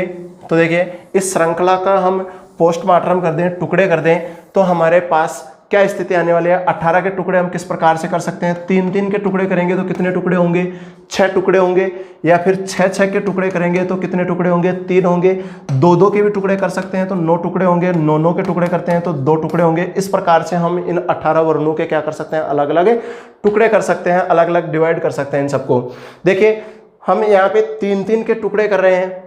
तो देखिए इस श्रृंखला का हम पोस्टमार्टम कर दें, टुकड़े कर दें, तो हमारे पास क्या स्थिति आने वाली है। 18 के टुकड़े हम किस प्रकार से कर सकते हैं, 3-3 के टुकड़े करेंगे तो कितने टुकड़े होंगे, 6 टुकड़े होंगे, या फिर 6-6 के टुकड़े करेंगे तो कितने टुकड़े होंगे, 3 होंगे। 2-2 के भी टुकड़े कर सकते हैं तो 9 टुकड़े होंगे, 9-9 के टुकड़े करते हैं तो 2 टुकड़े होंगे। इस प्रकार से हम इन 18 वर्णों के क्या कर सकते हैं, अलग अलग टुकड़े कर सकते हैं, अलग अलग डिवाइड कर सकते हैं इन सबको। देखिए हम यहाँ पे 3-3 के टुकड़े कर रहे हैं।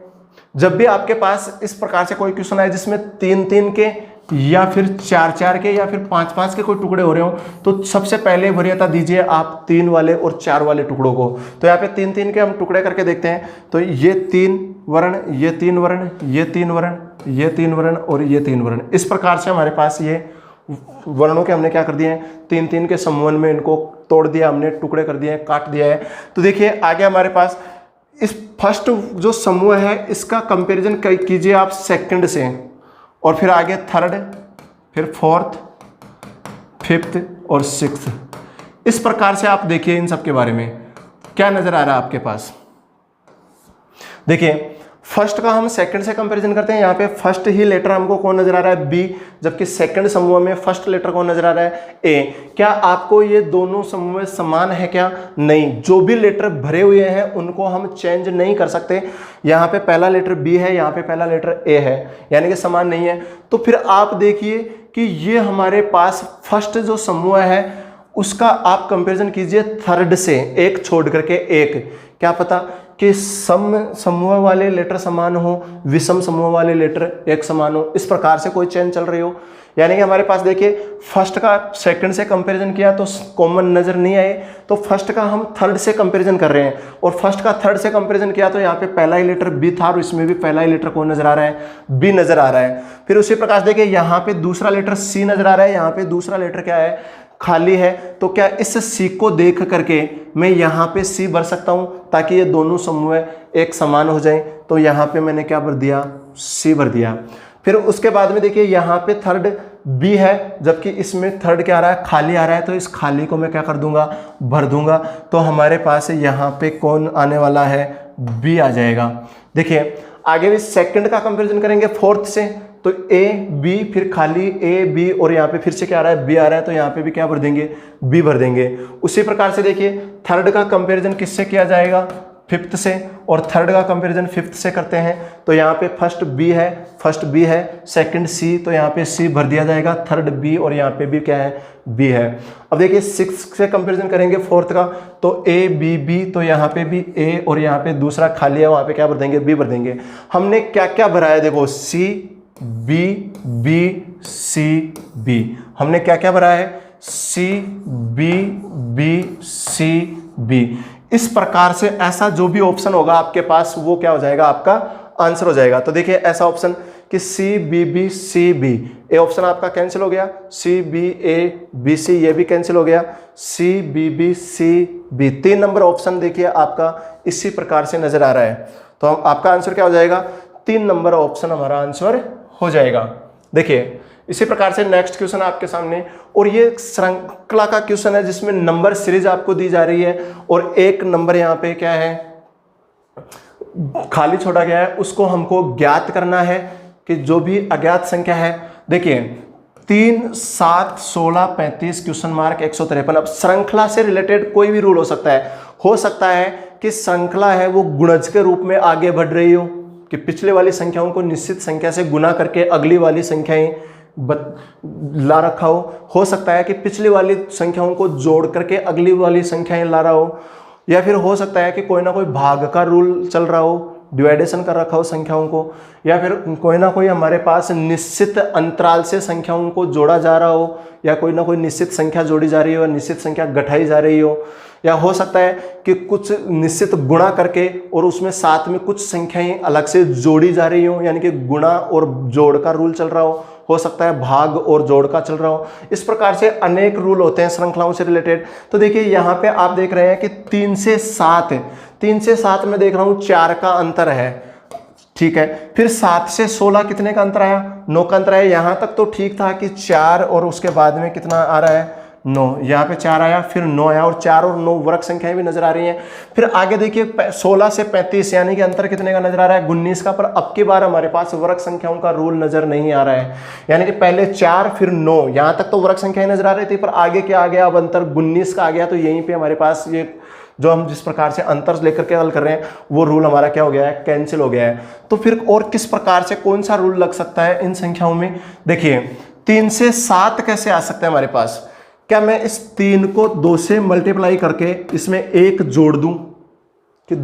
जब भी आपके पास इस प्रकार से कोई क्वेश्चन आए जिसमें 3-3 के या फिर 4-4 के या फिर 5-5 के कोई टुकड़े हो रहे हो, तो सबसे पहले वरीयता दीजिए आप 3 वाले और 4 वाले टुकड़ों को। तो यहाँ पे 3-3 के हम टुकड़े करके देखते हैं, तो ये 3 वर्ण, ये 3 वर्ण, ये 3 वर्ण, ये 3 वर्ण और ये 3 वर्ण। इस प्रकार से हमारे पास ये वर्णों के हमने क्या कर दिए हैं, 3-3 के समूह में इनको तोड़ दिया हमने, टुकड़े कर दिए हैं, काट दिया है। तो देखिए आगे हमारे पास इस फर्स्ट जो समूह है इसका कंपैरिजन कीजिए आप सेकंड से, और फिर आगे थर्ड, फिर फोर्थ, फिफ्थ और सिक्स्थ। इस प्रकार से आप देखिए इन सब के बारे में क्या नजर आ रहा है आपके पास। देखिए फर्स्ट का हम सेकंड से कंपैरिजन करते हैं। यहाँ पे फर्स्ट ही लेटर हमको कौन नजर आ रहा है, बी, जबकि सेकंड समूह में फर्स्ट लेटर कौन नजर आ रहा है, ए। क्या आपको ये दोनों समूह समान है क्या, नहीं। जो भी लेटर भरे हुए हैं उनको हम चेंज नहीं कर सकते। यहाँ पे पहला लेटर बी है, यहाँ पे पहला लेटर ए है, यानी कि समान नहीं है। तो फिर आप देखिए कि ये हमारे पास फर्स्ट जो समूह है उसका आप कंपेरिजन कीजिए थर्ड से, एक छोड़ करके एक। क्या पता कि सम समूह वाले लेटर समान हो, विषम समूह वाले लेटर एक समान हो, इस प्रकार से कोई चेंज चल रही हो। यानी कि हमारे पास देखिए फर्स्ट का सेकंड से कंपैरिजन किया तो कॉमन नजर नहीं आए, तो फर्स्ट का हम थर्ड से कंपैरिजन कर रहे हैं, और फर्स्ट का थर्ड से कंपैरिजन किया तो यहाँ पे पहला ही लेटर बी था और इसमें भी पहला ही लेटर कौन नजर आ रहा है, बी नजर आ रहा है। फिर उसी प्रकार देखिए यहाँ पे दूसरा लेटर सी नजर आ रहा है, यहाँ पे दूसरा लेटर क्या है, खाली है। तो क्या इस सी को देख करके मैं यहाँ पे सी भर सकता हूँ ताकि ये दोनों समूह एक समान हो जाए। तो यहाँ पे मैंने क्या भर दिया, सी भर दिया। फिर उसके बाद में देखिए यहाँ पे थर्ड बी है, जबकि इसमें थर्ड क्या आ रहा है, खाली आ रहा है, तो इस खाली को मैं क्या कर दूंगा, भर दूंगा। तो हमारे पास यहाँ पे कौन आने वाला है, बी आ जाएगा। देखिए आगे भी सेकंड का कंपैरिजन करेंगे फोर्थ से, तो ए बी, फिर खाली ए बी, और यहाँ पे फिर से क्या आ रहा है, बी आ रहा है, तो यहाँ पे भी क्या भर देंगे, बी भर देंगे। उसी प्रकार से देखिए थर्ड का कंपैरिजन किससे किया जाएगा, फिफ्थ से, और थर्ड का कंपैरिजन फिफ्थ से करते हैं तो यहाँ पे फर्स्ट बी है, सेकंड सी, तो यहाँ पे सी भर दिया जाएगा, थर्ड बी, और यहाँ पे भी क्या है, बी है। अब देखिए सिक्स से कंपैरिजन करेंगे फोर्थ का, तो ए बी बी, तो यहाँ पे भी ए, और यहाँ पे दूसरा खाली है, वहाँ पे क्या भर देंगे, बी भर देंगे। हमने क्या क्या भरा है, देखो C B B C B, हमने क्या क्या भरा है, C B B C B. इस प्रकार से ऐसा जो भी ऑप्शन होगा आपके पास वो क्या हो जाएगा, आपका आंसर हो जाएगा। तो देखिए ऐसा ऑप्शन कि C B B C B, A option आपका कैंसिल हो गया, C B A B C ये भी कैंसिल हो गया, C B B C B. 3 number option देखिए आपका इसी प्रकार से नजर आ रहा है। तो आपका आंसर क्या हो जाएगा, 3 नंबर ऑप्शन हमारा आंसर हो जाएगा। देखिए इसी प्रकार से नेक्स्ट क्वेश्चन आपके सामने, और ये श्रृंखला का क्वेश्चन है जिसमें नंबर सीरीज आपको दी जा रही है, और एक नंबर यहाँ पे क्या है, खाली छोड़ा गया है, उसको हमको ज्ञात करना है कि जो भी अज्ञात संख्या है। देखिए 3 7 16 35 क्वेश्चन मार्क 153। अब श्रृंखला से रिलेटेड कोई भी रूल हो सकता है कि श्रृंखला है वो गुणज के रूप में आगे बढ़ रही हो, कि पिछले वाली संख्याओं को निश्चित संख्या से गुना करके अगली वाली संख्याएं ला रखा हो सकता है कि पिछली वाली संख्याओं को जोड़ करके अगली वाली संख्याएं ला रहा हो, या फिर हो सकता है कि कोई ना कोई भाग का रूल चल रहा हो, डिवाइडेशन कर रखा हो संख्याओं को, या फिर कोई ना कोई हमारे पास निश्चित अंतराल से संख्याओं को जोड़ा जा रहा हो, या कोई ना कोई निश्चित संख्या जोड़ी जा रही हो, निश्चित संख्या घटाई जा रही हो, या हो सकता है कि कुछ निश्चित गुणा करके और उसमें साथ में कुछ संख्याएं अलग से जोड़ी जा रही हो, यानी कि गुणा और जोड़ का रूल चल रहा हो सकता है भाग और जोड़ का चल रहा हो। इस प्रकार से अनेक रूल होते हैं श्रृंखलाओं से रिलेटेड। तो देखिए यहाँ पे आप देख रहे हैं कि 3 से 7 3 से 7 में देख रहा हूँ 4 का अंतर है, ठीक है। फिर 7 से 16 कितने का अंतर आया, 9 का अंतर आया। यहाँ तक तो ठीक था कि 4 और उसके बाद में कितना आ रहा है, 9, यहाँ पे 4 आया, फिर 9 आया, और 4 और 9 वर्ग संख्याएं भी नजर आ रही हैं। फिर आगे देखिए 16 से 35 यानी कि अंतर कितने का नजर आ रहा है, 19 का। पर अब की बार हमारे पास वर्ग संख्याओं का रूल नजर नहीं आ रहा है, यानी कि पहले 4 फिर 9, यहाँ तक तो वर्ग संख्याएं नजर आ रही थी, पर आगे क्या आ गया, अब अंतर 19 का आ गया। तो यहीं पर हमारे पास ये जो हम जिस प्रकार से अंतर लेकर के हल कर रहे हैं वो रूल हमारा क्या हो गया है, कैंसिल हो गया है। तो फिर और किस प्रकार से कौन सा रूल लग सकता है इन संख्याओं में, देखिए 3 से 7 कैसे आ सकते हैं हमारे पास। क्या मैं इस 3 को 2 से मल्टीप्लाई करके इसमें 1 जोड़ दूं, कि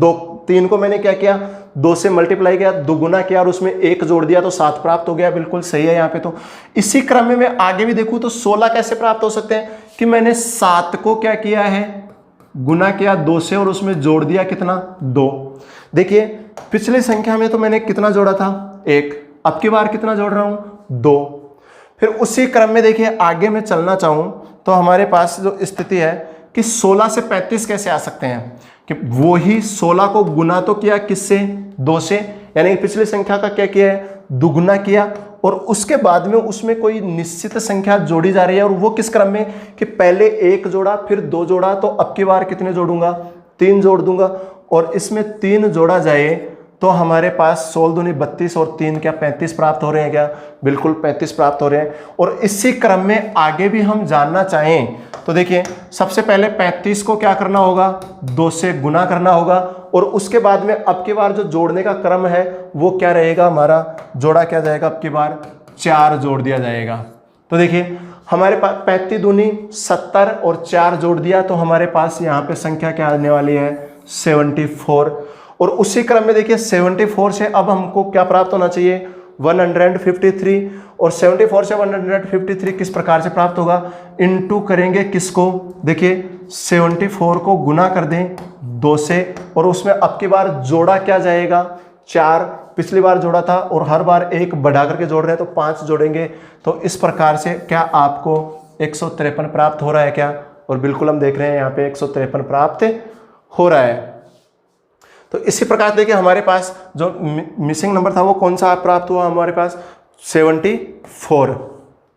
3 को मैंने क्या किया, 2 से मल्टीप्लाई किया, दोगुना किया और उसमें 1 जोड़ दिया तो 7 प्राप्त हो गया। बिल्कुल सही है यहाँ पे। तो इसी क्रम में मैं आगे भी देखूं तो 16 कैसे प्राप्त हो सकते हैं, कि मैंने 7 को क्या किया है, गुना किया 2 से और उसमें जोड़ दिया कितना, 2। देखिए पिछली संख्या में तो मैंने कितना जोड़ा था, 1, अब की बार कितना जोड़ रहा हूं, 2। फिर उसी क्रम में देखिए आगे मैं चलना चाहूं तो हमारे पास जो स्थिति है कि 16 से 35 कैसे आ सकते हैं, कि वो ही 16 को गुना तो किया किससे, 2 से, यानी कि पिछली संख्या का क्या किया है, दुगुना किया, और उसके बाद में उसमें कोई निश्चित संख्या जोड़ी जा रही है। और वो किस क्रम में, कि पहले 1 जोड़ा फिर 2 जोड़ा, तो अब की बार कितने जोड़ूंगा, 3 जोड़ दूंगा, और इसमें 3 जोड़ा जाए तो हमारे पास 16 दूनी 32 और 3 क्या 35 प्राप्त हो रहे हैं क्या, बिल्कुल 35 प्राप्त हो रहे हैं। और इसी क्रम में आगे भी हम जानना चाहें तो देखिए सबसे पहले 35 को क्या करना होगा, 2 से गुना करना होगा, और उसके बाद में अब की बार जो जोड़ने का क्रम है वो क्या रहेगा, हमारा जोड़ा क्या जाएगा, अब की बार 4 जोड़ दिया जाएगा। तो देखिए हमारे पास 35 दूनी 70 और 4 जोड़ दिया तो हमारे पास यहाँ पे संख्या क्या आने वाली है, 74। और उसी क्रम में देखिए 74 से अब हमको क्या प्राप्त होना चाहिए, 153, और 74 से 153 किस प्रकार से प्राप्त होगा, इनटू करेंगे किसको, देखिए 74 को गुना कर दें 2 से, और उसमें अब की बार जोड़ा क्या जाएगा, 4, पिछली बार जोड़ा था और हर बार 1 बढ़ा करके जोड़ रहे हैं तो 5 जोड़ेंगे। तो इस प्रकार से क्या आपको 153 प्राप्त हो रहा है क्या, और बिल्कुल हम देख रहे हैं यहाँ पे 153 प्राप्त हो रहा है। तो इसी प्रकार देखिए हमारे पास जो मिसिंग नंबर था वो कौन सा प्राप्त हुआ, हमारे पास 74।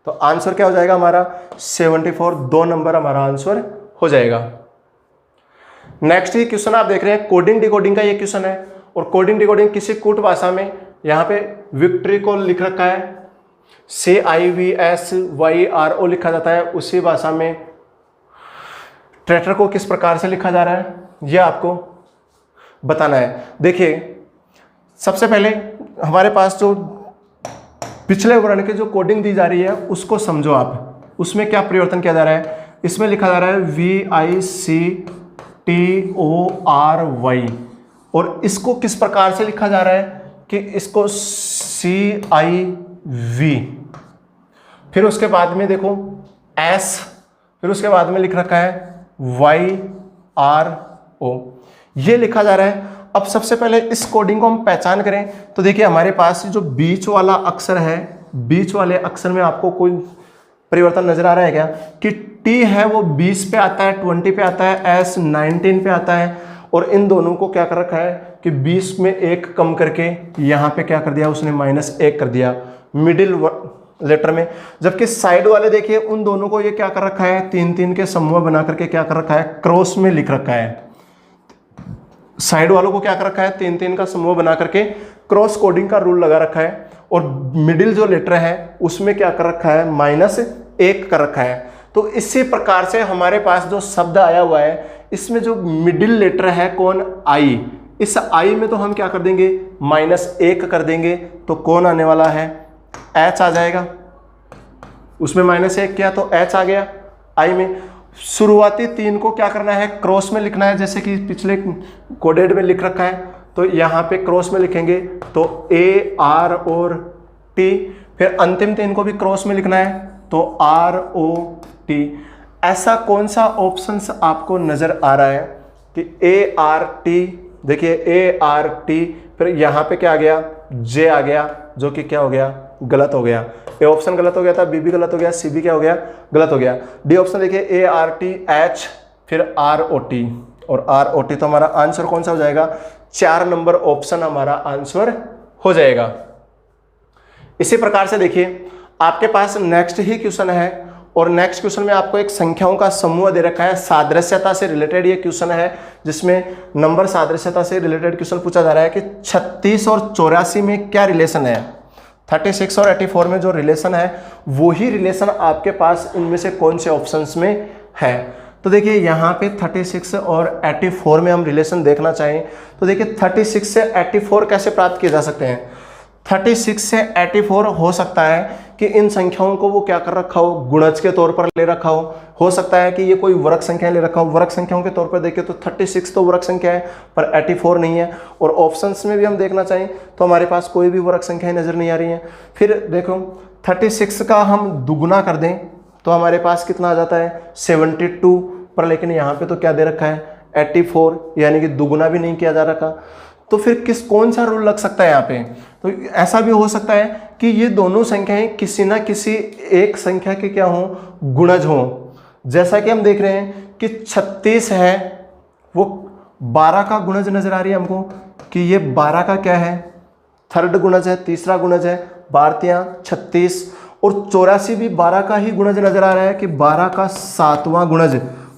तो आंसर क्या हो जाएगा हमारा 74, 2 नंबर हमारा आंसर हो जाएगा। नेक्स्ट ही क्वेश्चन आप देख रहे हैं कोडिंग डिकोडिंग का ये क्वेश्चन है, और कोडिंग डिकोडिंग किसी कूट भाषा में यहाँ पे विक्ट्री को लिख रखा है, CIVSYRO लिखा जाता है, उसी भाषा में ट्रैक्टर को किस प्रकार से लिखा जा रहा है ये आपको बताना है। देखिए सबसे पहले हमारे पास जो पिछले वर्ण की जो कोडिंग दी जा रही है उसको समझो आप। उसमें क्या परिवर्तन किया जा रहा है, इसमें लिखा जा रहा है VICTORY, और इसको किस प्रकार से लिखा जा रहा है कि इसको CIV, फिर उसके बाद में देखो S, फिर उसके बाद में लिख रखा है YRO, ये लिखा जा रहा है। अब सबसे पहले इस कोडिंग को हम पहचान करें तो देखिए हमारे पास जो बीच वाला अक्षर है, बीच वाले अक्षर में आपको कोई परिवर्तन नजर आ रहा है क्या कि T है वो 20 पे आता है, 20 पे आता है, S 19 पे आता है, और इन दोनों को क्या कर रखा है कि 20 में एक कम करके यहाँ पे क्या कर दिया उसने -1 कर दिया मिडिल लेटर में। जबकि साइड वाले देखिए उन दोनों को ये क्या कर रखा है 3-3 के समूह बना करके क्या कर रखा है क्रॉस में लिख रखा है। साइड वालों को क्या कर रखा है 3-3 का समूह बना करके क्रॉस कोडिंग का रूल लगा रखा है, और मिडिल जो लेटर है उसमें क्या कर रखा है -1 कर रखा है। तो इसी प्रकार से हमारे पास जो शब्द आया हुआ है इसमें जो मिडिल लेटर है कौन I, इस I में तो हम क्या कर देंगे -1 कर देंगे, तो कौन आने वाला है H आ जाएगा। उसमें -1 किया तो H आ गया I में। शुरुआती 3 को क्या करना है क्रॉस में लिखना है, जैसे कि पिछले कोडेड में लिख रखा है, तो यहाँ पे क्रॉस में लिखेंगे तो A R और T, फिर अंतिम 3 को भी क्रॉस में लिखना है तो R O T। ऐसा कौन सा ऑप्शन आपको नजर आ रहा है कि A R T, देखिए A R T, फिर यहाँ पे क्या आ गया J आ गया, जो कि क्या हो गया गलत हो गया। ए ऑप्शन गलत हो गया था, बी भी गलत हो गया, सी भी क्या हो गया गलत हो गया। डी ऑप्शन देखिए ARTH फिर ROT, और ROT तो हमारा आंसर कौन सा हो जाएगा 4 नंबर ऑप्शन हमारा आंसर हो जाएगा। इसी प्रकार से देखिए आपके पास नेक्स्ट ही क्वेश्चन है, और नेक्स्ट क्वेश्चन में आपको एक संख्याओं का समूह दे रखा है। सादृश्यता से रिलेटेड ये क्वेश्चन है, जिसमें नंबर सादृश्यता से रिलेटेड क्वेश्चन पूछा जा रहा है कि 36 और 84 में क्या रिलेशन है। 36 और 84 में जो रिलेशन है वही रिलेशन आपके पास इनमें से कौन से ऑप्शंस में है। तो देखिए यहाँ पे 36 और 84 में हम रिलेशन देखना चाहें तो देखिए 36 से 84 कैसे प्राप्त किए जा सकते हैं। 36 से 84 हो सकता है कि इन संख्याओं को वो क्या कर रखा हो गुणज के तौर पर ले रखा हो सकता है कि ये कोई वर्ग संख्या ले रखा हो। वर्ग संख्याओं के तौर पर देखिए तो 36 तो वर्ग संख्या है पर 84 नहीं है, और ऑप्शंस में भी हम देखना चाहें तो हमारे पास कोई भी वर्ग संख्याएं नजर नहीं आ रही हैं। फिर देखो 36 का हम दुगुना कर दें तो हमारे पास कितना आ जाता है 72, पर लेकिन यहाँ पे तो क्या दे रखा है 84, यानी कि दुगुना भी नहीं किया जा रखा। तो फिर कौन सा रूल लग सकता है यहाँ पे। तो ऐसा भी हो सकता है कि ये दोनों संख्याएं किसी ना किसी एक संख्या के क्या हो गुणज हो। जैसा कि हम देख रहे हैं कि 36 है वो 12 का गुणज नजर आ रही है हमको कि ये 12 का क्या है थर्ड गुणज है, तीसरा गुणज है, 12 36, और 84 भी 12 का ही गुणज नजर आ रहा है कि 12 का 7वां गुणज,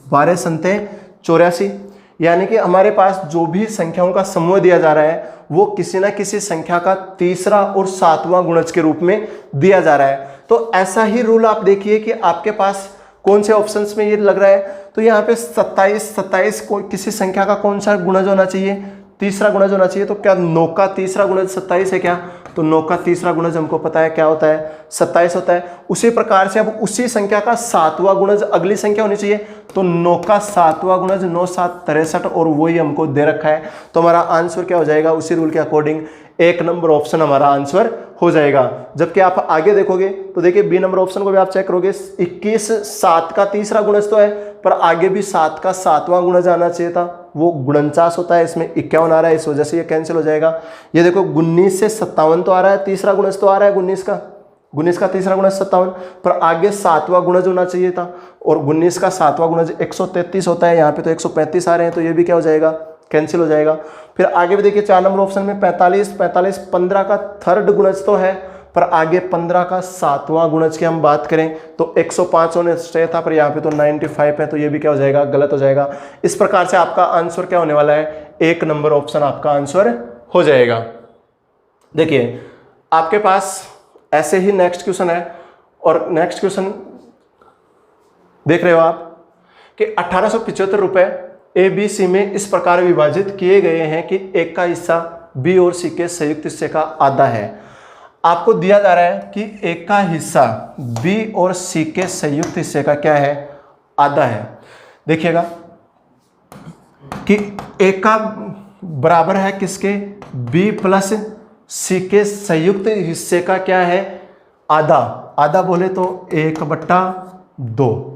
12 संते 84। यानी कि हमारे पास जो भी संख्याओं का समूह दिया जा रहा है वो किसी ना किसी संख्या का तीसरा और 7वां गुणज के रूप में दिया जा रहा है। तो ऐसा ही रूल आप देखिए कि आपके पास कौन से ऑप्शंस में ये लग रहा है। तो यहाँ पे 27 को किसी संख्या का कौन सा गुणज होना चाहिए तीसरा गुणज होना चाहिए। तो क्या 9 का तीसरा गुणज 27 है क्या, तो 9 का तीसरा गुणज हमको पता है क्या होता है 27 होता है। उसी प्रकार से अब उसी संख्या का 7वां गुणज अगली संख्या होनी चाहिए, तो 9 का 7वां गुणज 9 7 63, और वही हमको दे रखा है। तो हमारा आंसर क्या हो जाएगा उसी रूल के अकॉर्डिंग 1 नंबर ऑप्शन हमारा आंसर हो जाएगा। जबकि आप आगे देखोगे तो देखिए बी नंबर ऑप्शन को भी आप चेक करोगे 21 7 का तीसरा गुणज तो है, पर आगे भी 7 का 7वां गुणज आना चाहिए था, वो 49 होता है, इसमें 51 आ रहा है, इस वजह से ये कैंसिल हो जाएगा। ये देखो 19 से 57 तो आ रहा है, तीसरा गुणज तो आ रहा है 19 का तीसरा गुणज 57, पर आगे 7वां गुणज होना चाहिए था, और 19 का 7वां गुणज 133 होता है, यहाँ पे तो 135 आ रहे हैं, तो ये भी क्या हो जाएगा कैंसिल हो जाएगा। फिर आगे भी देखिए 4 नंबर ऑप्शन में 45 15 का थर्ड गुणज तो है, पर आगे 15 का 7वां गुणज की हम बात करें तो 105 होने चाहिए था, पर यहाँ पे तो 95 है, तो ये भी क्या हो जाएगा गलत हो जाएगा। इस प्रकार से आपका आंसर क्या होने वाला है 1 नंबर ऑप्शन आपका आंसर हो जाएगा। देखिए आपके पास ऐसे ही नेक्स्ट क्वेश्चन है, और नेक्स्ट क्वेश्चन देख रहे हो आप कि 1875 रुपए ए बी सी में इस प्रकार विभाजित किए गए हैं कि एक का हिस्सा बी और सी के संयुक्त हिस्से का आधा है। आपको दिया जा रहा है कि एक का हिस्सा बी और सी के संयुक्त हिस्से का क्या है, आधा है। देखिएगा कि एक का बराबर है किसके, बी प्लस सी के संयुक्त हिस्से का क्या है, आधा। आधा बोले तो 1/2।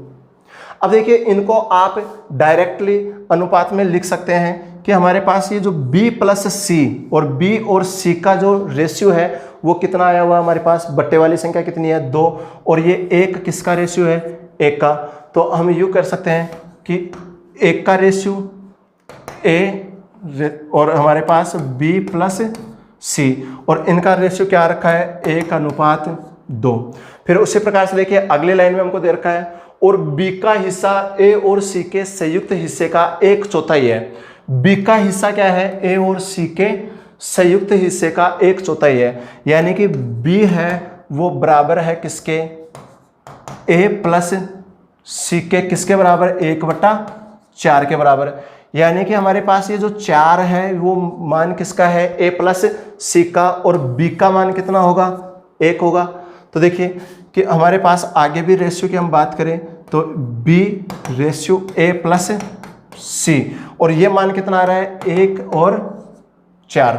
अब देखिए इनको आप डायरेक्टली अनुपात में लिख सकते हैं कि हमारे पास ये जो b प्लस सी और b और c का जो रेशियो है वो कितना आया हुआ हमारे पास, बट्टे वाली संख्या कितनी है, 2, और ये 1 किसका रेशियो है, 1 का। तो हम यूँ कर सकते हैं कि 1 का रेशियो a और हमारे पास b प्लस सी और इनका रेशियो क्या रखा है, 1:2। फिर उसी प्रकार से देखिए अगले लाइन में हमको दे रखा है और b का हिस्सा a और c के संयुक्त हिस्से का 1/4 है। b का हिस्सा क्या है, a और c के संयुक्त हिस्से का 1/4 है, यानी कि b है वो बराबर है किसके, a प्लस c के किसके बराबर, 1/4 के बराबर। यानी कि हमारे पास ये जो 4 है वो मान किसका है, a प्लस c का, और b का मान कितना होगा, 1 होगा। तो देखिए कि हमारे पास आगे भी रेशियो की हम बात करें तो b ratio a plus c और ये मान कितना आ रहा है, 1 और 4।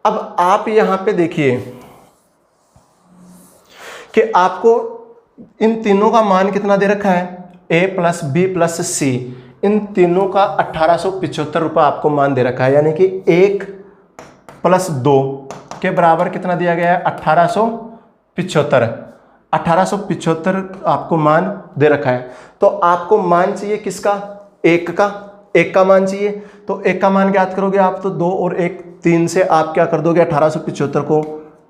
अब आप यहां पे देखिए कि आपको इन तीनों का मान कितना दे रखा है, a plus b plus c, इन तीनों का 1875 रुपये आपको मान दे रखा है। यानी कि 1 + 2 के बराबर कितना दिया गया है, 1875 आपको मान दे रखा है। तो आपको मान चाहिए किसका, 1 का मान चाहिए। तो 1 का मान ज्ञात करोगे आप तो 2 और 1 3 से आप क्या कर दोगे, 1875 को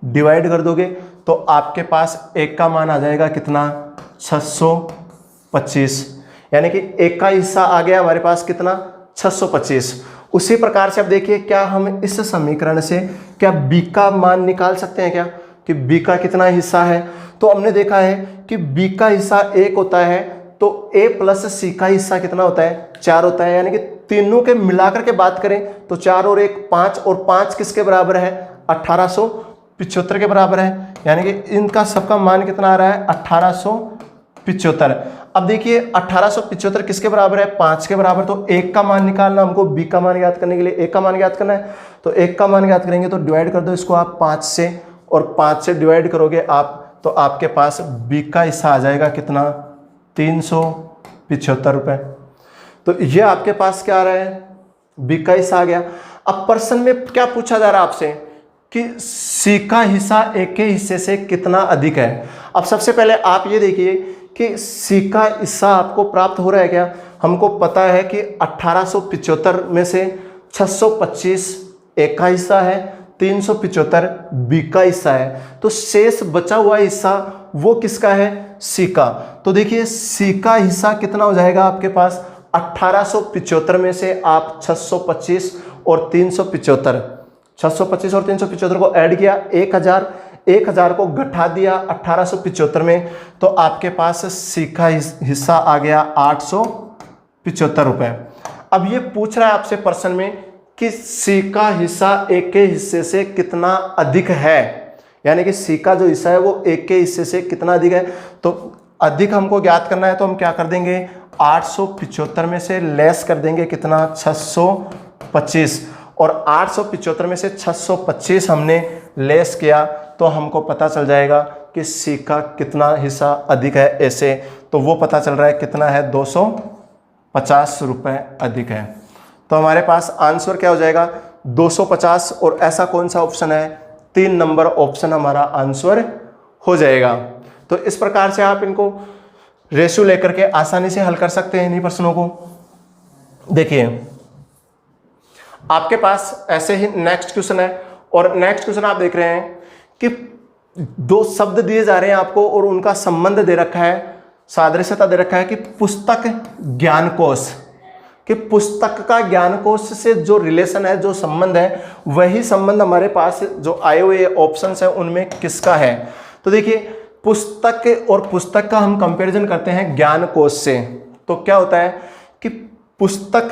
डिवाइड कर दोगे तो आपके पास 1 का मान आ जाएगा कितना, 625। यानी कि 1 का हिस्सा आ गया हमारे पास कितना, 625। उसी प्रकार से अब देखिए क्या हम इस समीकरण से क्या b का मान निकाल सकते हैं क्या, कि b का कितना हिस्सा है। तो हमने देखा है कि b का हिस्सा 1 होता है तो a प्लस c का हिस्सा कितना होता है, 4 होता है। यानी कि तीनों के मिलाकर के बात करें तो 4 और 1 5, और 5 किसके बराबर है, 1875 के बराबर है। यानी कि इनका सबका मान कितना आ रहा है, 1875। अब देखिए 1875 किसके बराबर है, 5 के बराबर। तो 1 का मान निकालना हमको, b का मान ज्ञात करने के लिए 1 का मान ज्ञात करना है। तो 1 का मान ज्ञात करेंगे तो डिवाइड कर दो इसको आप 5 से, और 5 से डिवाइड करोगे आप तो आपके पास b का हिस्सा आ जाएगा कितना, 375 रुपये। तो ये आपके पास क्या आ रहा है, b का हिस्सा आ गया। अब प्रश्न में क्या पूछा जा रहा है आपसे कि c का हिस्सा a के हिस्से से कितना अधिक है। अब सबसे पहले आप ये देखिए कि c का हिस्सा आपको प्राप्त हो रहा है क्या। हमको पता है कि 1875 में से 625 a का हिस्सा है, 375 b का हिस्सा है, तो शेष बचा हुआ हिस्सा वो किसका है, c का। तो देखिए c का हिस्सा कितना हो जाएगा आपके पास, 1875 में से आप 625 और 375, 625 और 375 को ऐड किया, 1000 को घटा दिया 1875 में, तो आपके पास c का हिस्सा आ गया 875 रुपये। अब ये पूछ रहा है आपसे प्रश्न में कि c का हिस्सा a के हिस्से से कितना अधिक है, यानी कि c का जो हिस्सा है वो a के हिस्से से कितना अधिक है। तो अधिक हमको ज्ञात करना है तो हम क्या कर देंगे, 875 में से लेस कर देंगे कितना, 625, और 875 में से 625 हमने लेस किया तो हमको पता चल जाएगा कि c का कितना हिस्सा अधिक है ऐसे। तो वो पता चल रहा है कितना है, 250 रुपये अधिक है। तो हमारे पास आंसर क्या हो जाएगा, 250। और ऐसा कौन सा ऑप्शन है, 3 नंबर ऑप्शन हमारा आंसर हो जाएगा। तो इस प्रकार से आप इनको रेशियो लेकर के आसानी से हल कर सकते हैं इन्हीं प्रश्नों को। देखिए आपके पास ऐसे ही नेक्स्ट क्वेश्चन है, और नेक्स्ट क्वेश्चन आप देख रहे हैं कि 2 शब्द दिए जा रहे हैं आपको और उनका संबंध दे रखा है, सादृश्यता दे रखा है कि पुस्तक ज्ञानकोश, कि पुस्तक का ज्ञानकोश से जो रिलेशन है, जो संबंध है, वही संबंध हमारे पास जो आए हुए ऑप्शंस हैं उनमें किसका है। तो देखिए पुस्तक और पुस्तक का हम कंपैरिजन करते हैं ज्ञानकोश से, तो क्या होता है कि पुस्तक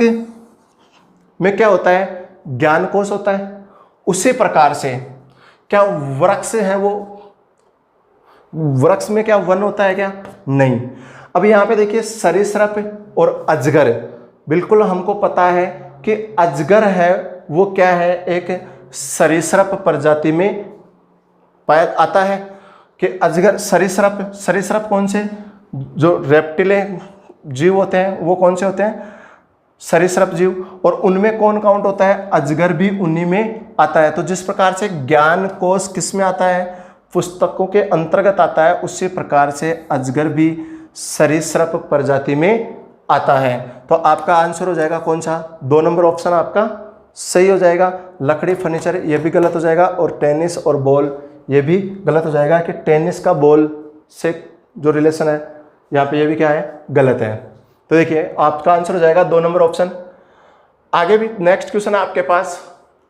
में क्या होता है, ज्ञान कोश होता है। उसी प्रकार से क्या वृक्ष है, वो वृक्ष में क्या वन होता है क्या, नहीं। अब यहाँ पे देखिए सरीसृप और अजगर, बिल्कुल हमको पता है कि अजगर है वो क्या है, एक सरीसृप प्रजाति में पाया आता है कि अजगर सरीसृप, सरीसृप कौन से, जो रेप्टिले जीव होते हैं वो कौन से होते हैं, सरीसृप जीव, और उनमें कौन काउंट होता है, अजगर भी उन्हीं में आता है। तो जिस प्रकार से ज्ञान कोश किस में आता है, पुस्तकों के अंतर्गत आता है, उसी प्रकार से अजगर भी सरीसृप प्रजाति में आता है। तो आपका आंसर हो जाएगा कौन सा, 2 नंबर ऑप्शन आपका सही हो जाएगा। लकड़ी फर्नीचर ये भी गलत हो जाएगा, और टेनिस और बॉल ये भी गलत हो जाएगा कि टेनिस का बॉल से जो रिलेशन है यहाँ पे ये भी क्या है, गलत है। तो देखिए आपका आंसर हो जाएगा 2 नंबर ऑप्शन। आगे भी नेक्स्ट क्वेश्चन है आपके पास,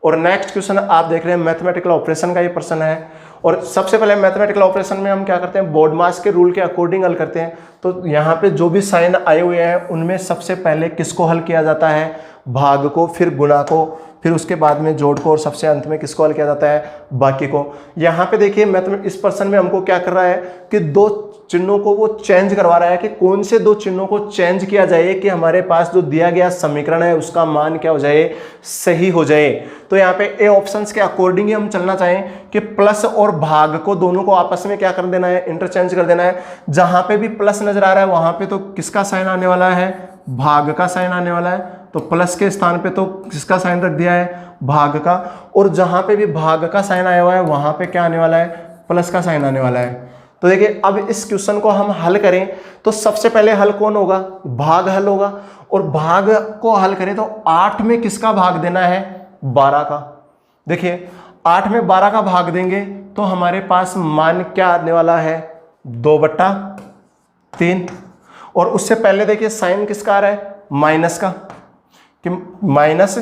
और नेक्स्ट क्वेश्चन आप देख रहे हैं मैथमेटिकल ऑपरेशन का ये प्रश्न है। और सबसे पहले मैथमेटिकल ऑपरेशन में हम क्या करते हैं, बोर्डमास के रूल के अकॉर्डिंग हल करते हैं। तो यहाँ पे जो भी साइन आए हुए हैं उनमें सबसे पहले किसको हल किया जाता है, भाग को, फिर गुणा को, फिर उसके बाद में जोड़ को, और सबसे अंत में किसको हल किया जाता है, बाकी को। यहाँ पे देखिए इस प्रश्न में हमको क्या कर रहा है कि 2 चिन्हों को वो चेंज करवा रहा है कि कौन से 2 चिन्हों को चेंज किया जाए कि हमारे पास जो दिया गया समीकरण है उसका मान क्या हो जाए, सही हो जाए। तो यहाँ पे ए ऑप्शंस के अकॉर्डिंग ही हम चलना चाहें कि प्लस और भाग को दोनों को आपस में क्या कर देना है, इंटरचेंज कर देना है। जहां पे भी प्लस नजर आ रहा है वहां पे तो किसका साइन आने वाला है, भाग का साइन आने वाला है। तो प्लस के स्थान पे तो किसका साइन रख दिया है, भाग का, और जहां पे भी भाग का साइन आया हुआ है वहां पे क्या आने वाला है, प्लस का साइन आने वाला है। तो देखिए अब इस क्वेश्चन को हम हल करें तो सबसे पहले हल कौन होगा, भाग हल होगा। और भाग को हल करें तो 8 में किसका भाग देना है, 12 का। देखिए 8 में 12 का भाग देंगे तो हमारे पास मान क्या आने वाला है, 2/3। और उससे पहले देखिए साइन किसका आ रहा है, माइनस का, कि माइनस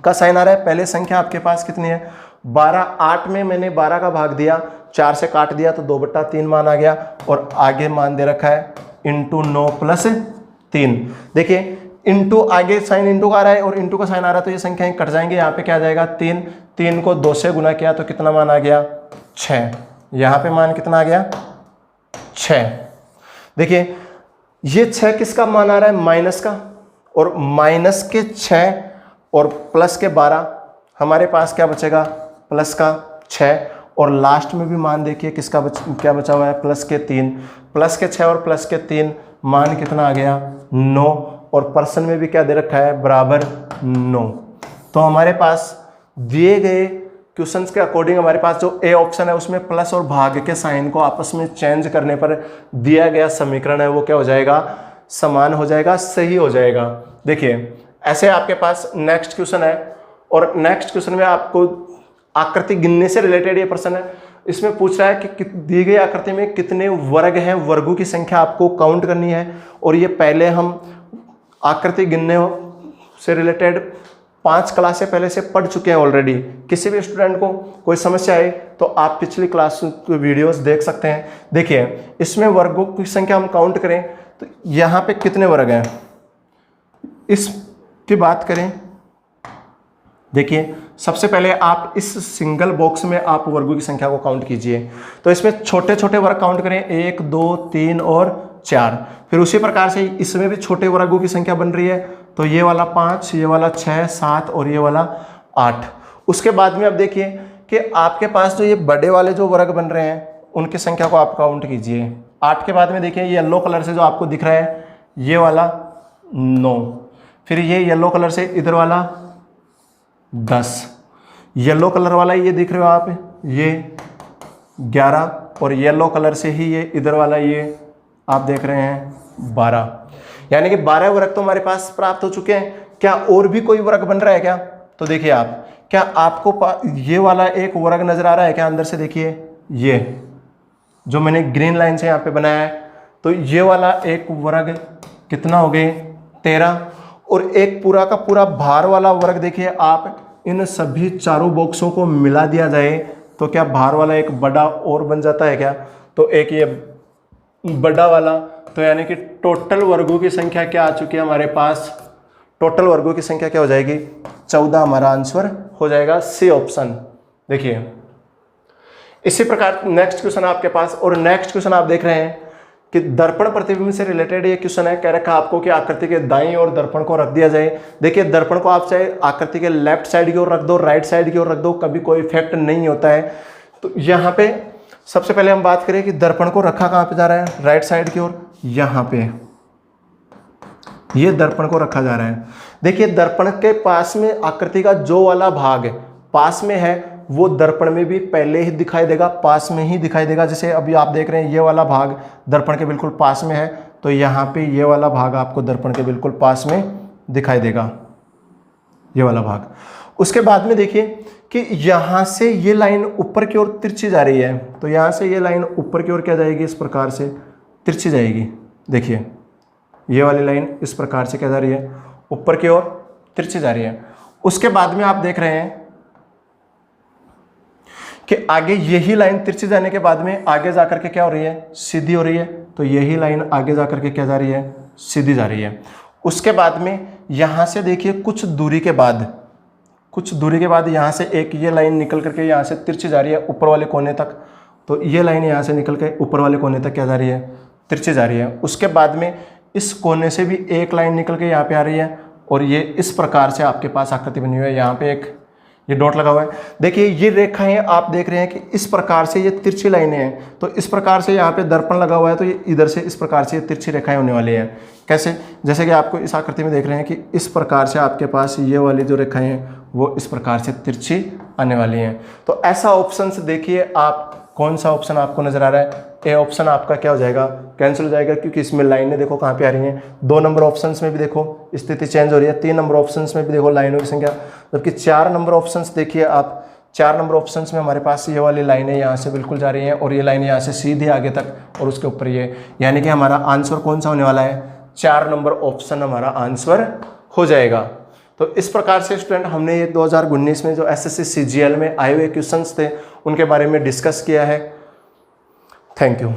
का साइन आ रहा है। पहले संख्या आपके पास कितनी है, 12। 8 में मैंने 12 का भाग दिया, 4 से काट दिया तो 2/3 मान आ गया, और आगे मान दे रखा है इंटू 9 + 3। देखिए इंटू, आगे साइन इंटू का आ रहा है और इंटू का साइन आ रहा है तो ये संख्याएं कट जाएंगे। यहाँ पे क्या आ जाएगा, 3 को 2 से गुना किया तो कितना मान आ गया, 6। यहाँ पे मान कितना आ गया, 6। देखिए ये 6 किसका मान आ रहा है, माइनस का, और माइनस के 6 और प्लस के 12 हमारे पास क्या बचेगा, प्लस का 6। और लास्ट में भी मान देखिए किसका क्या बचा हुआ है, प्लस के 3। प्लस के 6 और प्लस के 3 मान कितना आ गया, 9। और पर्सन में भी क्या दे रखा है, बराबर 9। तो हमारे पास दिए गए क्वेश्चंस के अकॉर्डिंग हमारे पास जो ए ऑप्शन है उसमें प्लस और भाग के साइन को आपस में चेंज करने पर दिया गया समीकरण है वो क्या हो जाएगा, समान हो जाएगा, सही हो जाएगा। देखिए ऐसे आपके पास नेक्स्ट क्वेश्चन है, और नेक्स्ट क्वेश्चन में आपको आकृति गिनने से रिलेटेड ये प्रश्न है। इसमें पूछ रहा है कि दी गई आकृति में कितने वर्ग हैं, वर्गों की संख्या आपको काउंट करनी है। और ये पहले हम आकृति गिनने से रिलेटेड 5 क्लासें पहले से पढ़ चुके हैं ऑलरेडी। किसी भी स्टूडेंट को कोई समस्या आए तो आप पिछली क्लास की वीडियोस देख सकते हैं। देखिए इसमें वर्गों की संख्या हम काउंट करें तो यहाँ पे कितने वर्ग हैं, इसकी बात करें। देखिए सबसे पहले आप इस सिंगल बॉक्स में आप वर्गों की संख्या को काउंट कीजिए। तो इसमें छोटे छोटे वर्ग काउंट करें, 1 2 3 और 4। फिर उसी प्रकार से इसमें भी छोटे वर्गों की संख्या बन रही है, तो ये वाला 5, ये वाला 6 7 और ये वाला 8। उसके बाद में अब देखिए कि आपके पास जो ये बड़े वाले जो वर्ग बन रहे हैं उनकी संख्या को आप काउंट कीजिए। 8 के बाद में देखिए ये येलो कलर से जो आपको दिख रहा है ये वाला 9, फिर ये येलो कलर से इधर वाला 10, येलो कलर वाला ये दिख रहे हो आप ये 11, और येलो कलर से ही ये इधर वाला ये आप देख रहे हैं 12। यानी कि 12 वर्ग तो हमारे पास प्राप्त हो चुके हैं। क्या और भी कोई वर्ग बन रहा है क्या, तो देखिए आप, क्या आपको ये वाला एक वर्ग नजर आ रहा है क्या अंदर से, देखिए ये जो मैंने ग्रीन लाइन से यहाँ पे बनाया है, तो ये वाला एक वर्ग कितना हो गए 13। और एक पूरा का पूरा भार वाला वर्ग देखिए आप, इन सभी चारों बॉक्सों को मिला दिया जाए तो क्या भार वाला एक बड़ा और बन जाता है क्या, तो एक ये बड़ा वाला। तो यानी कि टोटल वर्गों की संख्या क्या आ चुकी है हमारे पास, टोटल वर्गों की संख्या क्या हो जाएगी, 14 हमारा आंसर हो जाएगा, सी ऑप्शन। देखिए इसी प्रकार नेक्स्ट क्वेश्चन आपके पास, और नेक्स्ट क्वेश्चन आप देख रहे हैं कि दर्पण प्रतिबिंब से रिलेटेड ये क्वेश्चन है। कह रखा आपको कि आकृति के दाईं ओर दर्पण को रख दिया जाए। देखिए दर्पण को आप चाहे आकृति के लेफ्ट साइड की ओर रख दो, राइट साइड की ओर रख दो, कभी कोई इफेक्ट नहीं होता है। तो यहाँ पे सबसे पहले हम बात करें कि दर्पण को रखा कहाँ पे जा रहा है, राइट साइड की ओर, यहाँ पे ये दर्पण को रखा जा रहा है। देखिए दर्पण के पास में आकृति का जो वाला भाग पास में है वो दर्पण में भी पहले ही दिखाई देगा, पास में ही दिखाई देगा। जैसे अभी आप देख रहे हैं ये वाला भाग दर्पण के बिल्कुल पास में है, तो यहाँ पे ये वाला भाग आपको दर्पण के बिल्कुल पास में दिखाई देगा, ये वाला भाग। उसके बाद में देखिए कि यहाँ से ये लाइन ऊपर की ओर तिरछी जा रही है, तो यहाँ से ये लाइन ऊपर की ओर क्या जाएगी, इस प्रकार से तिरछी जाएगी। देखिए ये वाली लाइन इस प्रकार से क्या जा रही है, ऊपर की ओर तिरछी जा रही है। उसके बाद में आप देख रहे हैं कि आगे यही लाइन तिरछी जाने के बाद में आगे जाकर के क्या हो रही है, सीधी हो रही है। तो यही लाइन आगे जाकर के क्या जा रही है, सीधी जा रही है। उसके बाद में यहाँ से देखिए कुछ दूरी के बाद यहाँ से एक ये लाइन निकल करके यहाँ से तिरछी जा रही है ऊपर वाले कोने तक। तो ये लाइन यहाँ से निकल के ऊपर वाले कोने तक क्या जा रही है, तिरछी जा रही है। उसके बाद में इस कोने से भी एक लाइन निकल के यहाँ पे आ रही है, और ये इस प्रकार से आपके पास आकृति बनी हुई है। यहाँ पे एक ये डॉट लगा हुआ है। देखिए ये रेखाएं आप देख रहे हैं कि इस प्रकार से ये तिरछी लाइनें हैं, तो इस प्रकार से यहाँ पे दर्पण लगा हुआ है, तो ये इधर से इस प्रकार से ये तिरछी रेखाएं होने वाली हैं। कैसे, जैसे कि आपको इस आकृति में देख रहे हैं कि इस प्रकार से आपके पास ये वाली जो रेखाएं हैं वो इस प्रकार से तिरछी आने वाली हैं। तो ऐसा ऑप्शन से देखिए आप कौन सा ऑप्शन आपको नजर आ रहा है, ए ऑप्शन आपका क्या हो जाएगा, कैंसिल हो जाएगा, क्योंकि इसमें लाइनें देखो कहाँ पे आ रही हैं। 2 नंबर ऑप्शंस में भी देखो स्थिति चेंज हो रही है, 3 नंबर ऑप्शंस में भी देखो लाइनों की संख्या, जबकि 4 नंबर ऑप्शंस देखिए आप, 4 नंबर ऑप्शंस में हमारे पास ये वाली लाइनें यहाँ से बिल्कुल जा रही हैं, और ये लाइन यहाँ से सीधी आगे तक, और उसके ऊपर ये, यानी कि हमारा आंसर कौन सा होने वाला है, 4 नंबर ऑप्शन हमारा आंसर हो जाएगा। तो इस प्रकार से स्टूडेंट हमने ये 2019 में जो एसएससी सीजीएल में आए हुए क्वेश्चंस थे उनके बारे में डिस्कस किया है। Thank you.